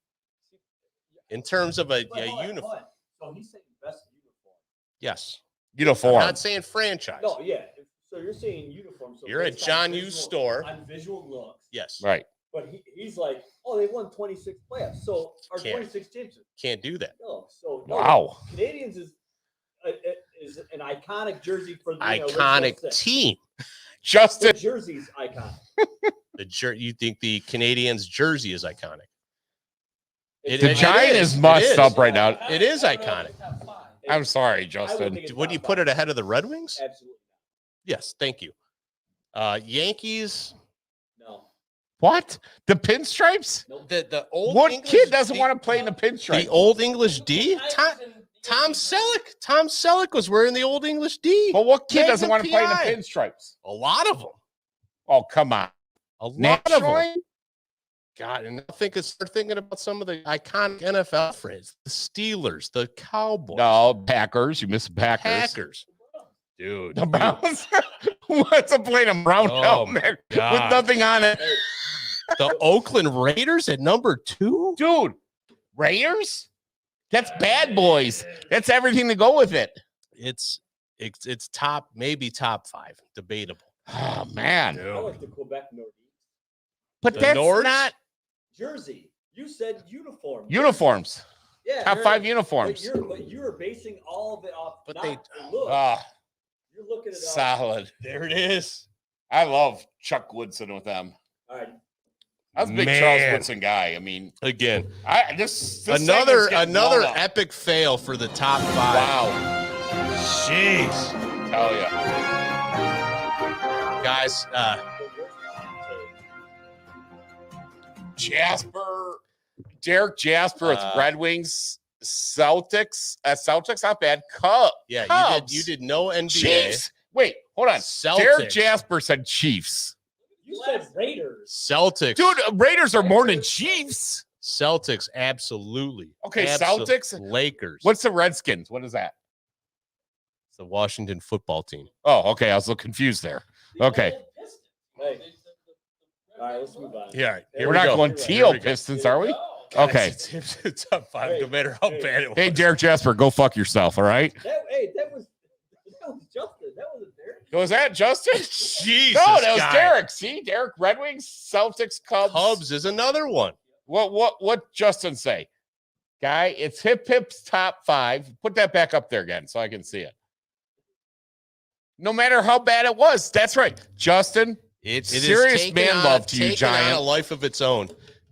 in terms of a uniform. So he's saying best uniform. Yes. Uniform. I'm not saying franchise. No, yeah. So you're saying uniform. So you're at John Hughes store. On visual looks. Yes. Right. But he's like, oh, they won 26 playoffs. So our 26 teams can't do that. No. So wow. Canadians is an iconic jersey for the iconic team. Justin. The jersey's iconic. You think the Canadiens jersey is iconic? The giant is mussed up right now. It is iconic. I'm sorry, Justin. Would you put it ahead of the Red Wings? Absolutely. Yes, thank you. Yankees. No. What? The pinstripes? The old. What English kid doesn't want to play in the pinstripes? The old English D. Tom Selleck. Tom Selleck was wearing the old English D. But what kid doesn't want to play in the pinstripes? A lot of them. Oh, come on. A lot of them. God, and start thinking about some of the iconic NFL phrases. The Steelers, the Cowboys. No, Packers. You missed the Packers. Packers. Dude. The Browns? What's a plane of brown helmet with nothing on it? The Oakland Raiders at number 2? Dude, Raiders? That's bad boys. That's everything to go with it. It's top, maybe top 5. Debatable. Oh, man. I like the Quebec Nordiques. But that's not Jersey. You said uniform. Uniforms. Yeah. Top 5 uniforms. But you're basing all of it off. But look. You're looking at solid. There it is. I love Chuck Woodson with them. All right. I was a big Charles Woodson guy. I mean, again, this another epic fail for the top 5. Wow. Jeez. Hell yeah. Guys, Derek Jasper with Red Wings, Celtics. Celtics not bad. Cubs. Yeah, Cubs. you did no NBA. Chiefs. Wait, hold on. Celtics. Derek Jasper said Chiefs. You said Raiders. Celtics. Dude, Raiders are more than Chiefs. Celtics, absolutely. Okay, Celtics. Lakers. What's the Redskins? What is that? It's the Washington football team. Oh, okay. I was a little confused there. Okay. Hey. All right, let's move on. Yeah, we're not going teal Pistons, are we? Okay. It's top 5, no matter how bad it was. Hey, Derek Jasper, go fuck yourself, all right? That was Justin. That wasn't Derek. Was that Justin? Jesus, no, that was Derek. See, Derek, Red Wings, Celtics, Cubs. Cubs is another one. What Justin say? Guy, it's Hip's top 5. Put that back up there again so I can see it. No matter how bad it was. That's right. Justin, it serious man love to you, Giant. On a life of its own.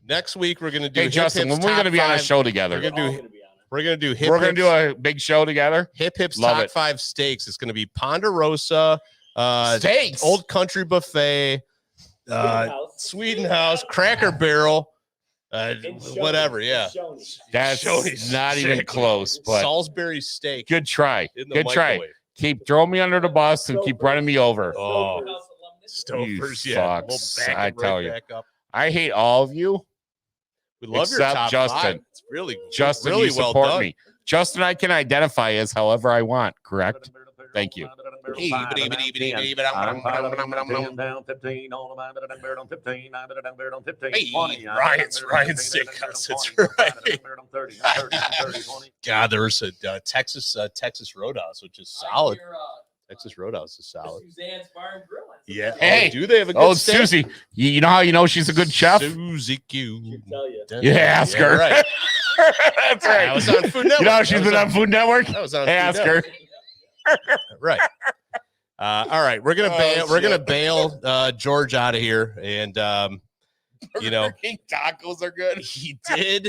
Next week, we're going to do Justin, when we're going to be on a show together. We're going to do We're going to do a big show together. Hip's top 5 steaks. It's going to be Ponderosa, steaks, Old Country Buffet, Sweden House, Cracker Barrel, whatever. Yeah, that's not even close. But Salisbury steak. Good try. Good try. Keep throwing me under the bus and keep running me over. Oh, Stokers, yeah. Fucks. I tell you, I hate all of you. We love your top Justin. 5. It's really, Justin, really you support well done. me. Justin, I can identify as however I want. Correct? Thank you. Hey, Ryan Steakhouse. That's right. God, there's a Texas Roadhouse, which is solid. Texas Roadhouse is solid. Suzanne's Bar and Grill. Yeah. Hey, do they have a good steak? Susie. You know how you know she's a good chef? Susie Q. Yeah, ask her. Right. That's right. I was on Food Network. You know how she's been on Food Network? I was on ask her. Right. All right. We're gonna bail George out of here, and Burger King tacos are good. He did.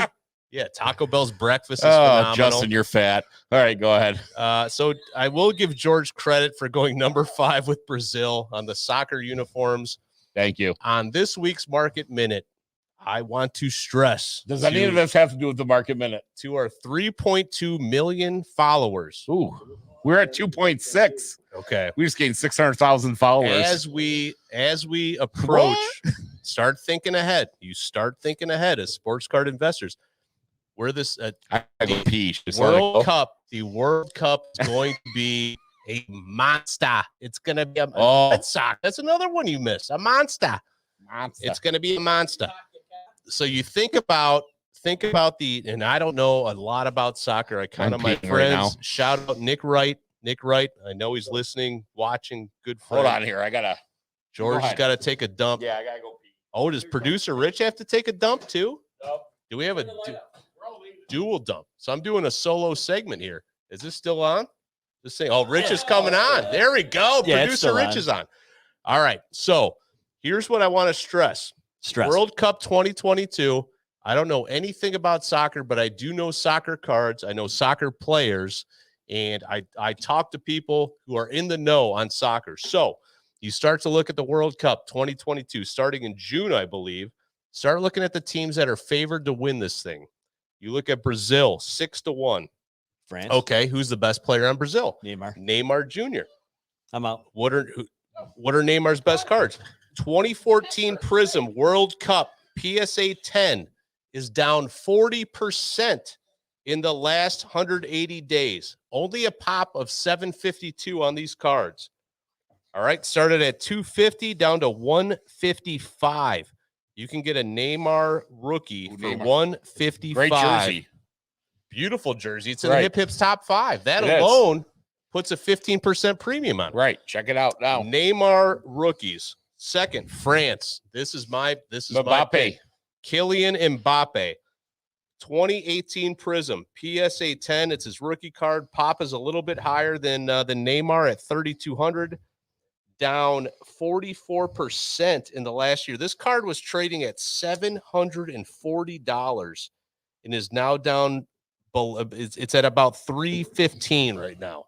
Yeah, Taco Bell's breakfast is phenomenal. Justin, you're fat. All right, go ahead. So I will give George credit for going number 5 with Brazil on the soccer uniforms. Thank you. On this week's Market Minute, I want to stress. Does any of this have to do with the Market Minute? To our 3.2 million followers. Ooh, we're at 2.6. Okay. We just gained 600,000 followers. As we approach, start thinking ahead. You start thinking ahead as sports card investors. We're this World Cup. The World Cup is going to be a monster. It's going to be a monster. That's another one you missed. A monster. It's going to be a monster. So you think about and I don't know a lot about soccer. I kind of my friends. Shout out Nick Wright. Nick Wright. I know he's listening, watching. Good friend. Hold on here. George has got to take a dump. Yeah, I gotta go pee. Oh, does producer Rich have to take a dump too? Nope. Do we have a dual dump? So I'm doing a solo segment here. Is this still on? Just saying. Oh, Rich is coming on. There we go. Yeah, producer Rich is on. All right. So here's what I want to stress. World Cup 2022. I don't know anything about soccer, but I do know soccer cards. I know soccer players, and I talk to people who are in the know on soccer. So you start to look at the World Cup 2022, starting in June, I believe. Start looking at the teams that are favored to win this thing. You look at Brazil, 6-1. France. Okay, who's the best player on Brazil? Neymar Jr. I'm out. What are Neymar's best cards? 2014 Prism World Cup PSA 10 is down 40% in the last 180 days. Only a pop of 752 on these cards. All right, started at 250 down to 155. You can get a Neymar rookie for Neymar. 155. Great jersey. Beautiful jersey. It's in the Hip's top 5. That It alone puts a 15% premium on it. Right. Check it out now. Neymar rookies. Second, France. This is my pick. Kylian Mbappe. 2018 Prism. PSA 10. It's his rookie card. Pop is a little bit higher than Neymar at 3,200. Down 44% in the last year. This card was trading at $740 and is now down. It's at about $315 right now.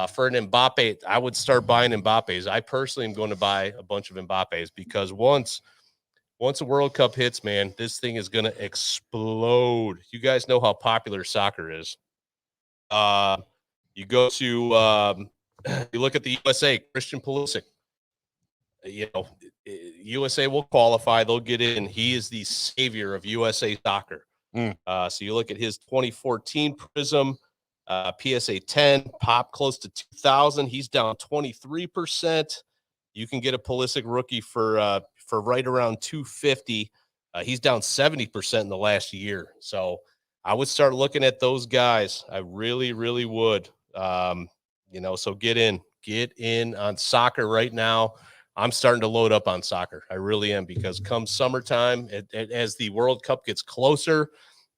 For an Mbappe, I would start buying Mbappes. I personally am going to buy a bunch of Mbappes because once a World Cup hits, man, this thing is going to explode. You guys know how popular soccer is. You go to you look at the USA, Christian Pulisic. USA will qualify. They'll get in. He is the savior of USA soccer. So you look at his 2014 Prism, PSA 10, pop close to 2,000. He's down 23%. You can get a Pulisic rookie for right around 250. He's down 70% in the last year. So I would start looking at those guys. I really, really would. So get in on soccer right now. I'm starting to load up on soccer. I really am, because come summertime, as the World Cup gets closer,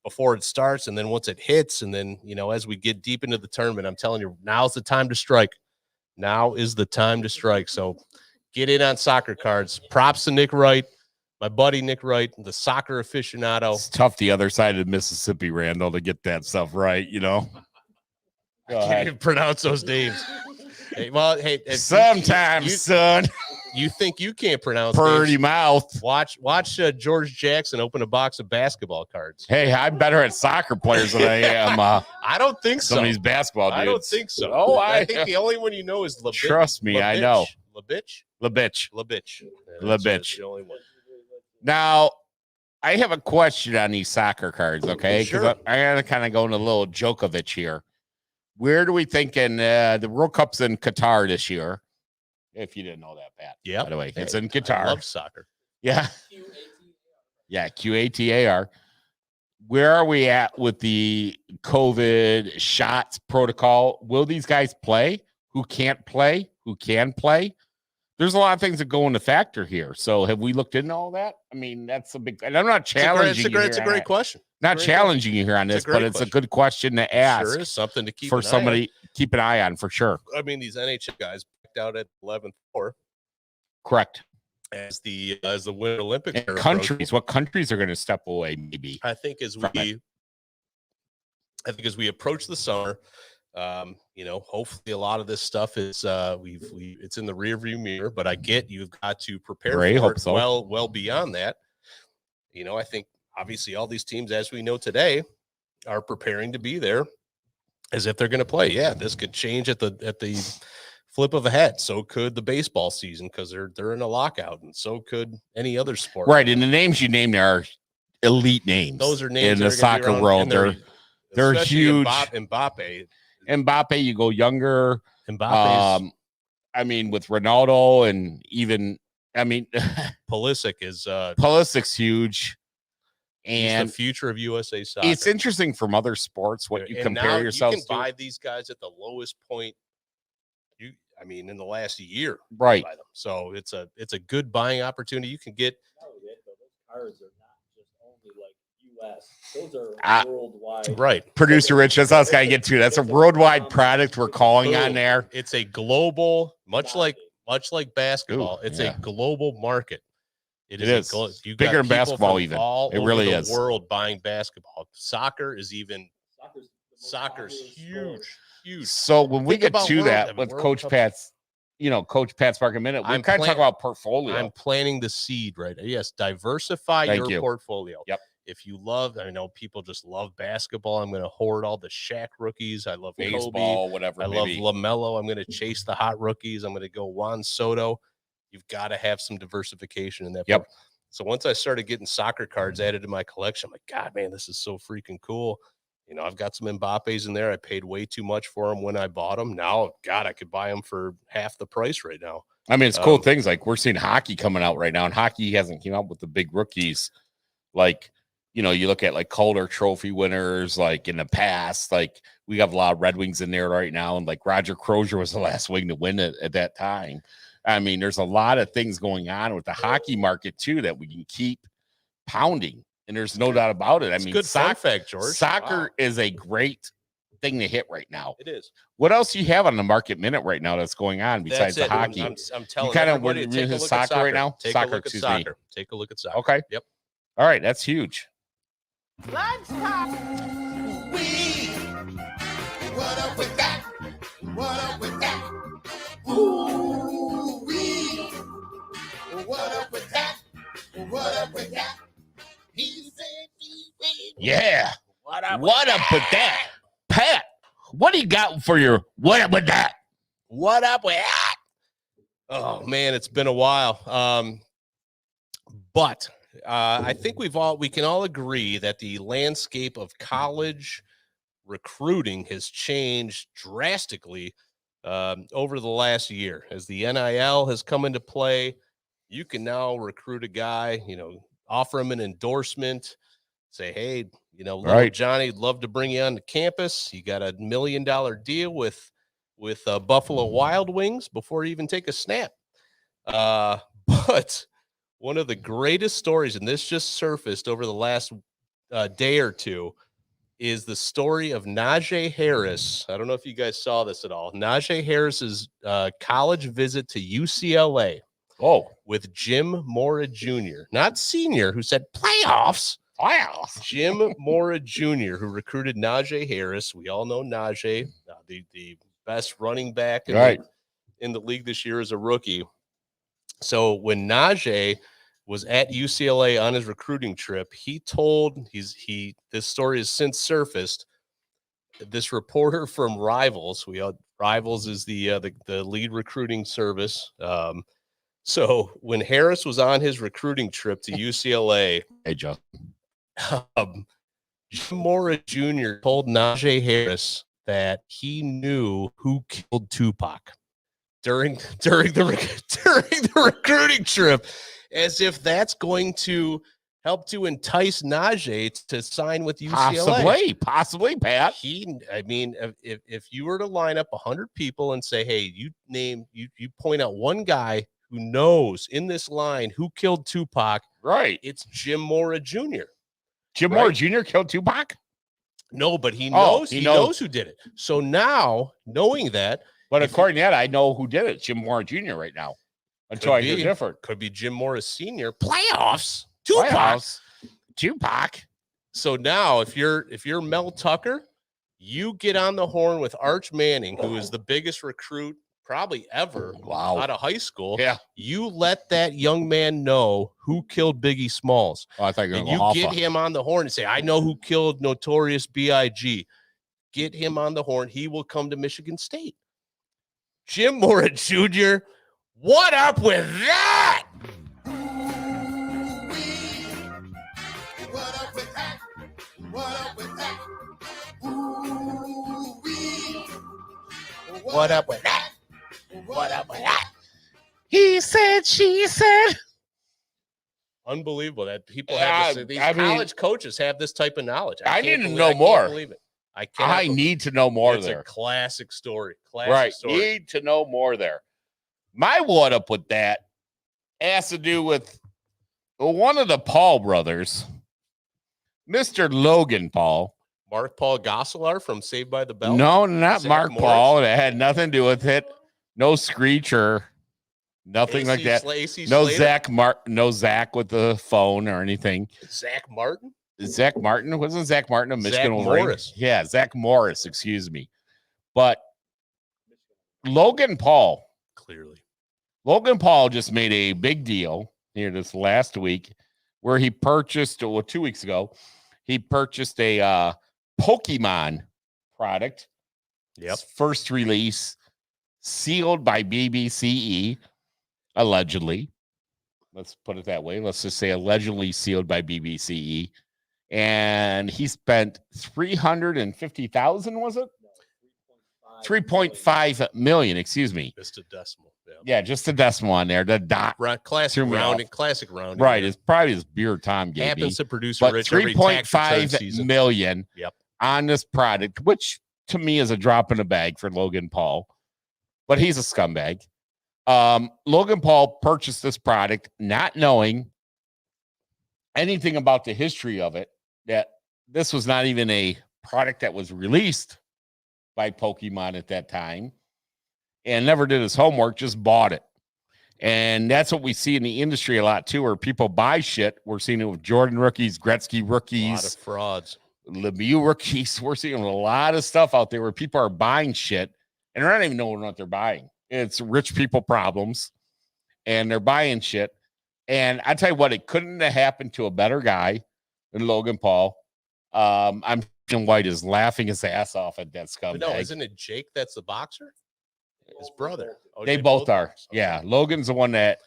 before it starts, and then once it hits, and then, as we get deep into the tournament, I'm telling you, now's the time to strike. Now is the time to strike. So get in on soccer cards. Props to Nick Wright, my buddy Nick Wright, the soccer aficionado. It's tough the other side of Mississippi, Randall, to get that stuff right, I can't even pronounce those names. Hey, sometimes, son. You think you can't pronounce Purdy names? mouth. Watch George Jackson open a box of basketball cards. Hey, I'm better at soccer players than I am. I don't think so. Some of these basketball dudes. I don't think so. Oh, I think the only one you know is Lebitch. Trust me, I know. Lebitch. Lebitch. The only one. Now, I have a question on these soccer cards, okay? Because Sure. I gotta kind of go into a little Djokovic here. Where do we think the World Cup's in Qatar this year? If you didn't know that, Pat. Yeah. By the way, it's in Qatar. I love soccer. Yeah. Yeah, QATAR. Where are we at with the COVID shots protocol? Will these guys play? Who can't play? Who can play? There's a lot of things that go into factor here. So have we looked into all that? I mean, that's a big, and I'm not challenging you. It's a great question. Not challenging you here on this, but it's a good question to ask. Sure is something to keep for somebody keep an eye on for sure. I mean, these NHL guys picked out at 11th floor. Correct. As the Winter Olympics. And countries, what countries are going to step away? Maybe I think as we approach the summer, hopefully a lot of this stuff is it's in the rear view mirror. But I get you've got to prepare for it well beyond that. I think obviously all these teams, as we know today, are preparing to be there as if they're going to play. Yeah, this could change at the flip of a hat. So could the baseball season, because they're in a lockout, and so could any other sport. Right, and the names you named are elite names. Those are names in the soccer world. They're huge. Mbappe, you go younger. Mbappe. I mean, with Ronaldo, and even Pulisic's huge. And he's the future of USA soccer. It's interesting from other sports what you compare yourselves to. You can buy these guys at the lowest point. In the last year, right? Buy them. So it's a good buying opportunity. You can get. Those cards are not just only like U.S. Those are worldwide. Right. Producer Rich, that's what I was going to get to. That's a worldwide product we're calling on there. It's a global, much like basketball. It's a global market. It is. Bigger than basketball, even. It really is. World buying basketball. Soccer's huge. So when we get to that with Coach Pat's, Coach Pat's Market Minute, we kind of talk about portfolio. I'm planting the seed, right? Yes, diversify your portfolio. Yep. If you love, I know people just love basketball. I'm going to hoard all the Shaq rookies. I love baseball, Kobe. Whatever. I love LaMelo. I'm going to chase the hot rookies. I'm going to go Juan Soto. You've got to have some diversification in that. Yep. So once I started getting soccer cards added to my collection, I'm like, God, man, this is so freaking cool. You know, I've got some Mbappe's in there. I paid way too much for them when I bought them. Now, God, I could buy them for half the price right now. I mean, it's cool things like we're seeing hockey coming out right now, and hockey hasn't came out with the big rookies. Like, you know, you look at like Calder Trophy winners, like in the past, like we have a lot of Red Wings in there right now. And like Roger Crozier was the last wing to win it at that time. I mean, there's a lot of things going on with the hockey market too that we can keep pounding. And there's no doubt about it. I mean, good fact, George. Soccer is a great thing to hit right now. It is. What else do you have on the market minute right now that's going on besides the hockey? I'm telling you kind of everybody to take a look soccer at soccer right now. Take Soccer, a look at excuse soccer. me. Take a look at soccer. Okay. Yep. All right, that's huge. Lunchtime. What up with that? What up with that? Ooh, wee. What up with that? What up with that? He said he said. Yeah. What up with that? Pat, what do you got for your what up with that? What up with that? Oh man, it's been a while. But I think we can all agree that the landscape of college recruiting has changed drastically over the last year. As the NIL has come into play, you can now recruit a guy, you know, offer him an endorsement, say, hey, you know, little Johnny, love to bring you on the campus. You got $1 million deal with Buffalo Wild Wings before you even take a snap. But one of the greatest stories, and this just surfaced over the last day or two, is the story of Najee Harris. I don't know if you guys saw this at all. Najee Harris's college visit to UCLA. Oh, with Jim Mora Jr., not senior, who said playoffs. Jim Mora Jr., who recruited Najee Harris. We all know Najee, the best running back in the league this year as a rookie. So when Najee was at UCLA on his recruiting trip, he told this story has since surfaced. This reporter from Rivals, Rivals is the lead recruiting service. So when Harris was on his recruiting trip to UCLA, hey Joe, Jim Mora Jr. told Najee Harris that he knew who killed Tupac during the recruiting trip, as if that's going to help to entice Najee to sign with UCLA. Possibly, Pat. If you were to line up 100 people and say, hey, you point out one guy who knows in this line who killed Tupac, right? It's Jim Mora Jr. Jim Mora Jr. killed Tupac? No, but he knows he knows who did it. So now, knowing that, but according to that, I know who did it. Jim Mora Jr. right now. Until I hear different. Could be Jim Mora Sr. Playoffs. Tupac. So now if you're Mel Tucker, you get on the horn with Arch Manning, who is the biggest recruit probably ever out of high school. Yeah. You let that young man know who killed Biggie Smalls. Oh, I thought you were and you get him on the horn and say, I know who killed Notorious B.I.G. Get him on the horn. He will come to Michigan State. Jim Mora Jr., what up with that? What up with that? What up with that? Ooh-wee. What up with that? What up with that? He said, she said. Unbelievable that people have this. These college coaches have this type of knowledge. I need to know more. I can't believe it. I need to know more there. It's a classic story. Need to know more there. My what up with that has to do with one of the Paul brothers, Mr. Logan Paul. Mark Paul Gosselaar from Saved by the Bell? No, not Zach Mark Morris? Paul. It had nothing to do with it. No Screecher. Nothing like that. No Zach with the phone or anything. Zach Martin? Zach Martin? Wasn't Zach Martin of Michigan? Zach Morris. Yeah, Zach Morris, excuse me. But Logan Paul. Clearly. Logan Paul just made a big deal here this last week where he purchased, 2 weeks ago, he purchased a Pokemon product. Yep. First release, sealed by BBCE, allegedly. Let's put it that way. Let's just say allegedly sealed by BBCE. and he spent $350,000. Was it? 3.5 million. Excuse me. Just a decimal. Yeah, just a decimal on there. The dot. Classic rounding. Classic rounding. Right. It's probably his beer Tom gave happens me. to produce but rich 3.5 million Yep. on this product, which to me is a drop in the bag for Logan Paul. But he's a scumbag. Logan Paul purchased this product not knowing anything about the history of it, that this was not even a product that was released by Pokemon at that time, and never did his homework, just bought it. And that's what we see in the industry a lot too, where people buy shit. We're seeing it with Jordan rookies, Gretzky rookies, a lot of frauds, Lemieux rookies. We're seeing a lot of stuff out there where people are buying shit and they're not even knowing what they're buying. It's rich people problems, and they're buying shit. And I tell you what, it couldn't have happened to a better guy than Logan Paul. I'm White is laughing his ass off at that scumbag. No, isn't it Jake that's the boxer? His brother. Oh, they both are. Okay. Yeah, Logan's the one that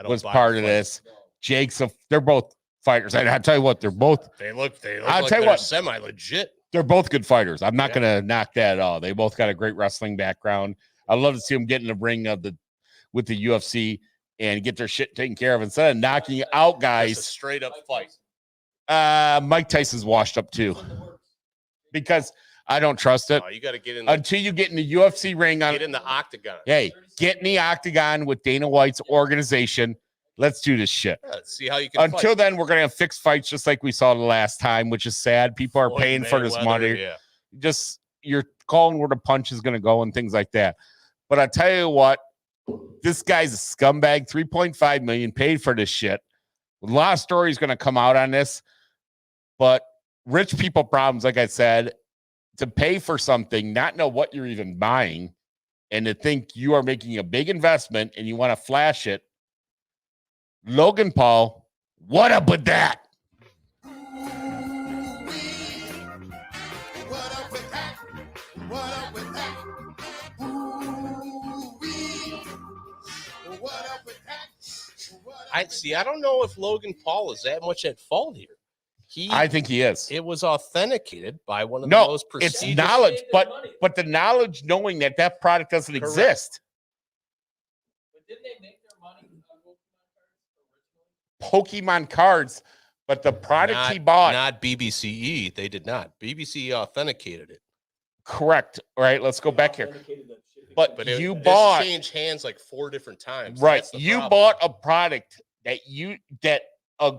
was part of this. Jake's they're both fighters. And I tell you what, they're both. They look I'll like tell you they're what, semi-legit. They're both good fighters. I'm not gonna knock that at all. They both got a great wrestling background. I'd love to see them get in the ring with the UFC and get their shit taken care of instead of knocking out guys. Just a straight up fight. Mike Tyson's washed up too, because I don't trust it. Oh, you got to get in until you get in the UFC ring. Get in the octagon. Hey, get in the octagon with Dana White's organization. Let's do this shit. Yeah, let's see how you can. Until then, we're gonna have fixed fights just like we saw the last time, which is sad. People are paying for this money. Yeah. Just you're calling where the punch is gonna go and things like that. But I tell you what, this guy's a scumbag. 3.5 million paid for this shit. A lot of stories gonna come out on this, but rich people problems, like I said, to pay for something, not know what you're even buying, and to think you are making a big investment and you want to flash it. Logan Paul, what up with that? I don't know if Logan Paul is that much at fault here. I think he is. It was authenticated by one of the most prestigious. It's knowledge, but the knowledge knowing that product doesn't exist. But didn't they make their money on Pokemon cards, but the product he bought, not BBCE. They did not. BBCE authenticated it. Correct. All right, let's go back here. But you this bought changed hands like 4 different times. Right. You bought a product that a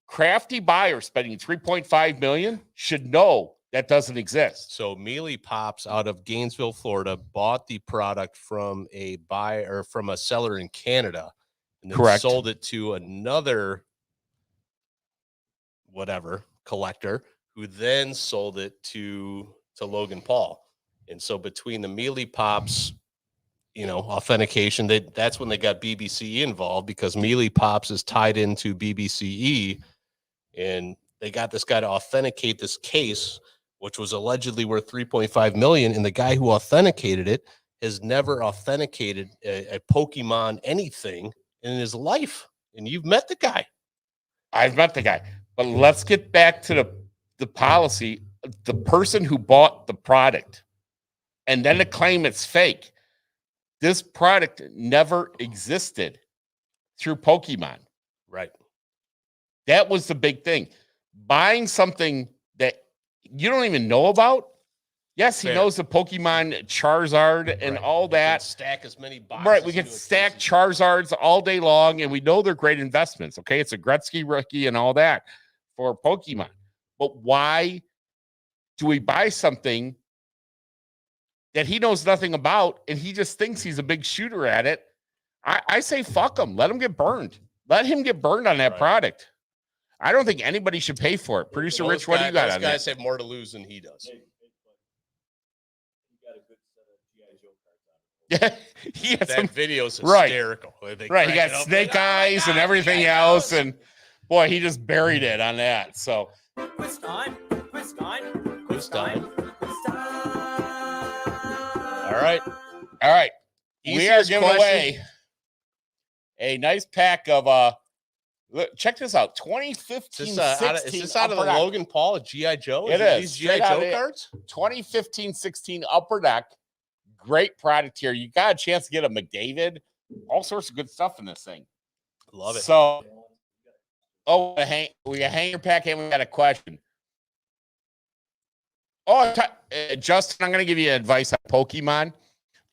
crafty buyer spending 3.5 million should know that doesn't exist. So Mealy Pops out of Gainesville, Florida, bought the product from a buyer or from a seller in Canada, and then sold it to another collector, who then sold it to Logan Paul. And so between the Mealy Pops, authentication, that's when they got BBCE involved, because Mealy Pops is tied into BBCE, and they got this guy to authenticate this case, which was allegedly worth 3.5 million. And the guy who authenticated it has never authenticated a Pokemon anything in his life. And you've met the guy. I've met the guy. But let's get back to the policy. The person who bought the product and then to claim it's fake. This product never existed through Pokemon. Right. That was the big thing. Buying something that you don't even know about. Yes, he knows the Pokemon Charizard and all that. Stack as many boxes. Right, we can stack Charizards all day long, and we know they're great investments. Okay, it's a Gretzky rookie and all that for Pokemon. But why do we buy something that he knows nothing about, and he just thinks he's a big shooter at it? I say fuck him. Let him get burned. Let him get burned on that product. I don't think anybody should pay for it. Producer Rich, what do you got on that? Those guys have more to lose than he does. Yeah, he has that video's hysterical. Right, he got snake eyes and everything else, and boy, he just buried it on that. So quiz time. All right. We are giving away a nice pack of Look, check this out. 2015, Is this out of the Logan Paul G.I. Joe? It is. These G.I. Joe cards? 2015-16 Upper Deck. Great product here. You got a chance to get a McDavid. All sorts of good stuff in this thing. Love it. So, we got hanger pack and we got a question. Justin, I'm going to give you advice on Pokemon.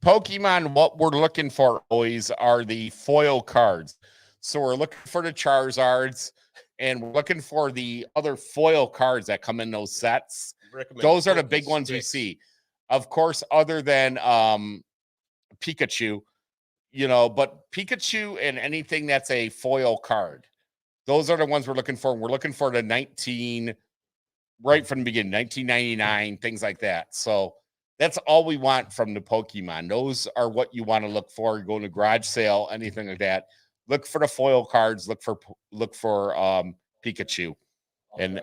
Pokemon, what we're looking for always are the foil cards. So we're looking for the Charizards, and we're looking for the other foil cards that come in those sets. Those are the big ones we see. Of course, other than Pikachu, but Pikachu and anything that's a foil card. Those are the ones we're looking for. We're looking for the right from the beginning, 1999, things like that. So that's all we want from the Pokemon. Those are what you want to look for. You go to garage sale, anything like that. Look for the foil cards. Look for Pikachu, and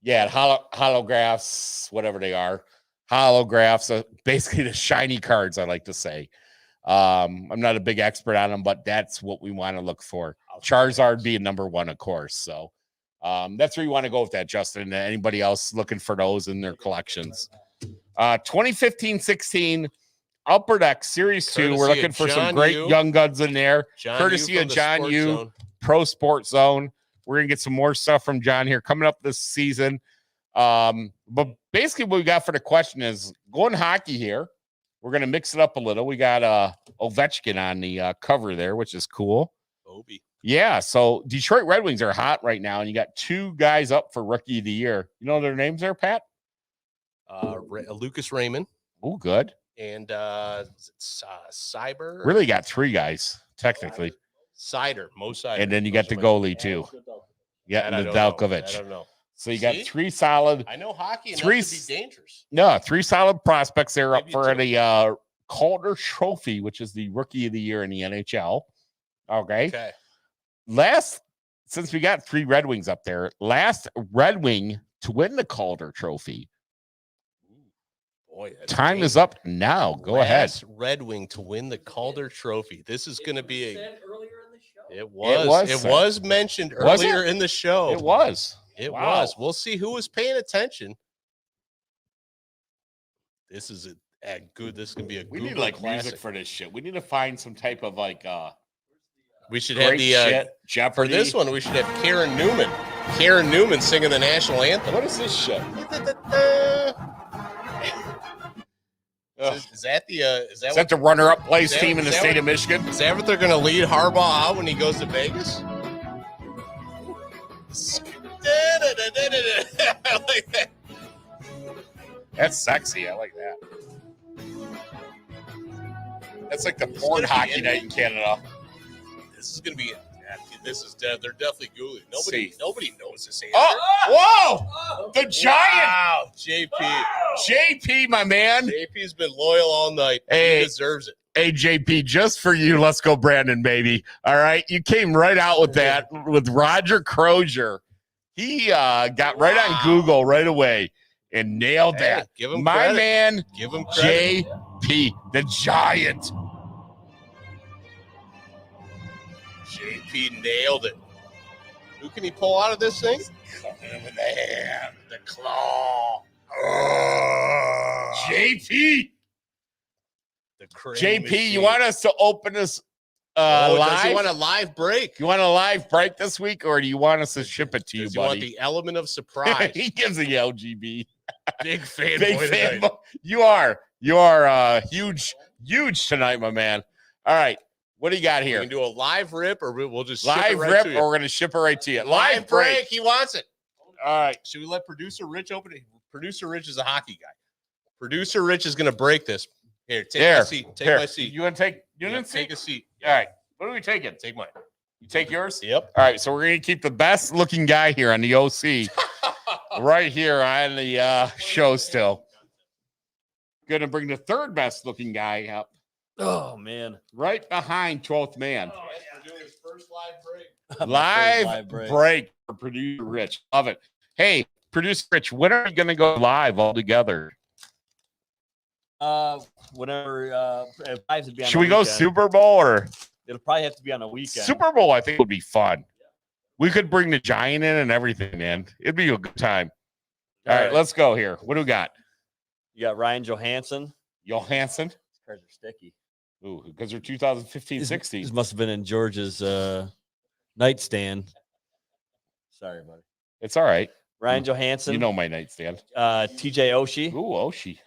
holographs, whatever they are, holographs. Basically, the shiny cards. I like to say. I'm not a big expert on them, but that's what we want to look for. Charizard being number one, of course. So that's where you want to go with that, Justin. Anybody else looking for those in their collections? 2015-16. Upper Deck Series 2. We're looking for some great young guns in there. Courtesy of John Yu, Pro Sports Zone. We're going to get some more stuff from John here coming up this season. But basically what we got for the question is going hockey here. We're going to mix it up a little. We got Ovechkin on the cover there, which is cool. Obi. Yeah, so Detroit Red Wings are hot right now, and you got two guys up for Rookie of the Year. You know their names there, Pat? Lucas Raymond. Oh, good. And Cyber. Really got three guys, technically. Mo Sider. And then you got the goalie, too. Yeah, and Nedeljkovic. I don't know. So you got three solid. I know hockey, and that could be dangerous. No, three solid prospects there up for the Calder Trophy, which is the Rookie of the Year in the NHL. Okay. Since we got three Red Wings up there, last Red Wing to win the Calder Trophy. Boy, time is up now. Go ahead. Red Wing to win the Calder Trophy. This is going to be earlier in the show. It was mentioned earlier in the show. It was. It was. We'll see who was paying attention. This is good. This is going to be a We need classic. Music for this shit. We need to find some type of we should have the Jeopardy. For this one, we should have Karen Newman. Karen Newman singing the national anthem. What is this shit? Is that the runner-up place team in the state of Michigan? Is that what they're going to lead Harbaugh out when he goes to Vegas? I like that. That's sexy. I like that. That's like the fourth hockey night in Canada. This is going to be This is dead. They're definitely Googling. Nobody knows this answer. Whoa! The giant. Wow, JP. JP, my man. JP's been loyal all night. Hey, he deserves it. Hey, JP, just for you, let's go, Brandon, baby. All right. You came right out with that with Roger Crozier. He got right on Google right away and nailed that. Give him my credit. Man, give him credit. JP, the giant. JP nailed it. Who can he pull out of this thing? Coming with the hand, the claw. JP. JP, machine. You want us to open this live? Does he want a live break? You want a live break this week, or do you want us to ship it to you, buddy? You want the element of surprise? He gives the LGB. Big fan. Big fan. You are huge tonight, my man. All right. What do you got here? We can do a live rip, or we'll just live ship it right rip, to you. or we're going to ship it right to you. Live break. He wants it. All right. Should we let producer Rich open it? Producer Rich is a hockey guy. Producer Rich is going to break this. Here, take my seat. Take my seat. You want to take? You didn't take a seat. All right. What are we taking? Take mine. You take yours? Yep. All right. So we're going to keep the best looking guy here on the OC right here on the show still. Going to bring the third best looking guy up. Oh, man. Right behind 12th man. Oh, yeah. We're doing his first live break. Live break for producer Rich. Love it. Hey, producer Rich, when are you going to go live all together? Whenever it has to be on Should we go Super Bowl or it'll probably have to be on a weekend. Super Bowl? I think would be fun. We could bring the Giant in and everything, man. It'd be a good time. All right, let's go here. What do we got? You got Ryan Johansson. Johansson? These cards are sticky. Ooh, because they're 2015-16. This must have been in George's nightstand. Sorry, buddy. It's all right. Ryan Johansson. You know my nightstand. TJ Oshie. Ooh, Oshie.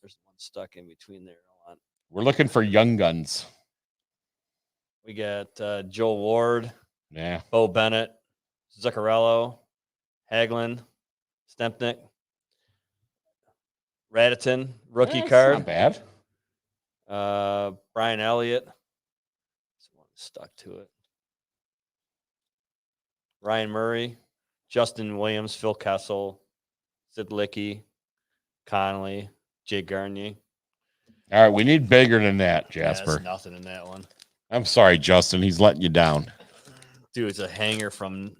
There's one stuck in between there. Hold on. We're looking for young guns. We got Joel Ward. Yeah. Bo Bennett. Zuccarello. Hagelin. Stempnick. Raditon. Rookie card. Not bad. Brian Elliott. Someone stuck to it. Ryan Murray. Justin Williams. Phil Kessel. Sid Licky. Connolly. Jake Garnier. All right, we need bigger than that, Jasper. There's nothing in that one. I'm sorry, Justin. He's letting you down. Dude, it's a hanger from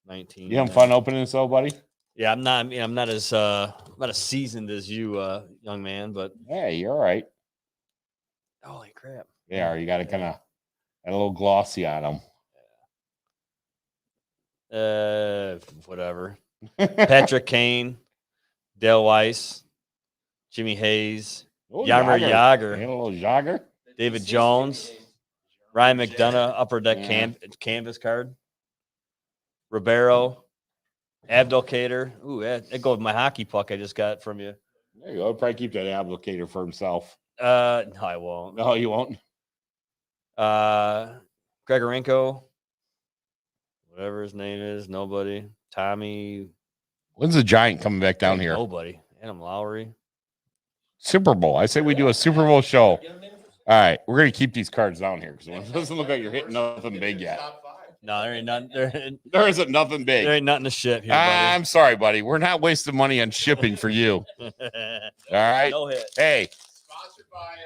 19. You having fun opening this, old buddy? Yeah, I'm not. I mean, I'm not as seasoned as you, young man. But hey, you're all right. Holy crap! Yeah, you got to kind of add a little glossy on them. Whatever. Patrick Kane, Dale Weiss, Jimmy Hayes, Yarmer Yager, a little Yager, David Jones, Ryan McDonough, upper deck canvas card, Ribeiro, Abdelkader. Ooh, that goes with my hockey puck I just got from you. There you go. I'll probably keep that Abdelkader for himself. No, I won't. No, you won't. Gregorenko, whatever his name is, nobody. Tommy. When's the Giant coming back down here? Nobody. Adam Lowry. Super Bowl. I say we do a Super Bowl show. All right, we're gonna keep these cards down here because it doesn't look like you're hitting nothing big yet. No, there ain't nothing. There isn't nothing big. There ain't nothing to ship here, buddy. I'm sorry, buddy. We're not wasting money on shipping for you. All right. No hit. Hey. Sponsored by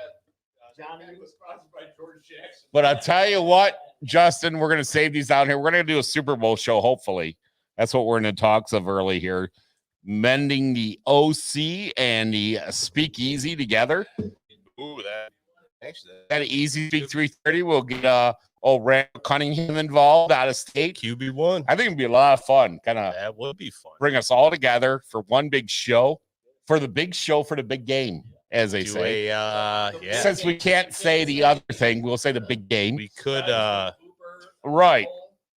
Johnny. Was sponsored by George Jackson. But I'll tell you what, Justin, we're gonna save these down here. We're gonna do a Super Bowl show, hopefully. That's what we're in the talks of early here. Mending the OC and the Speakeasy together. Ooh, that Easy Speak 330. We'll get old Randall Cunningham involved out of state. QB1. I think it'd be a lot of fun. Kind of that would be fun. Bring us all together for one big show, for the big show, for the big game, as they say. Since we can't say the other thing, we'll say the big game. We could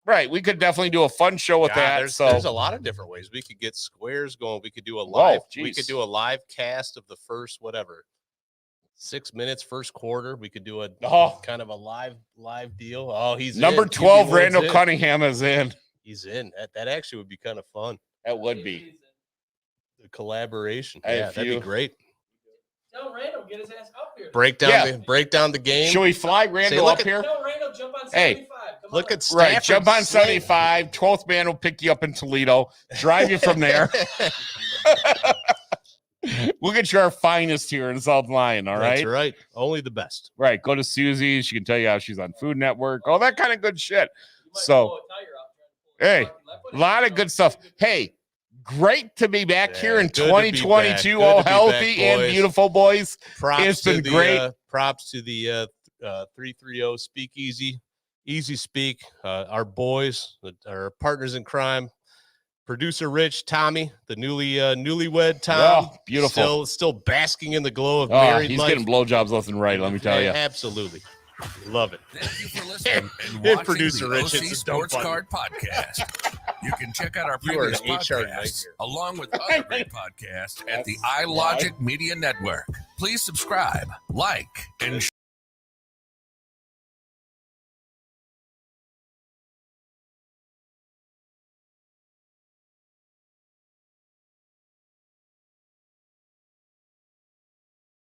Right. We could definitely do a fun show with that. There's a lot of different ways. We could get squares going. We could do a live. We could do a live cast of the first 6 minutes, first quarter. We could do a kind of a live deal. Oh, he's number 12. Randall Cunningham is in. He's in. That actually would be kind of fun. That would be the collaboration. Hey, yeah, that'd be great. Tell Randall get his ass up here. Break down the game. Should we fly Randall up here? Tell Randall jump on 75. Look at Stafford. Right, jump on 75. 12th man will pick you up in Toledo, drive you from there. We'll get you our finest here in South Lyon, all right? That's right. Only the best. Right. Go to Susie. She can tell you how she's on Food Network, all that kind of good shit. So, hey, a lot of good stuff. Hey, great to be back here in 2022, all healthy and beautiful, boys. It's been great. Props to the 330 Speakeasy. Easy Speak, our boys, our partners in crime, producer Rich, Tommy, the newlywed Tom. Oh, beautiful. Still basking in the glow of married he's life. Getting blowjobs left and right, let me tell you. Absolutely. Love it. Thank you for listening and watching producer the Rich OC Sports Card Podcast. You can check out our previous podcasts along with other great podcasts at the iLogic Media Network. Please subscribe, like, and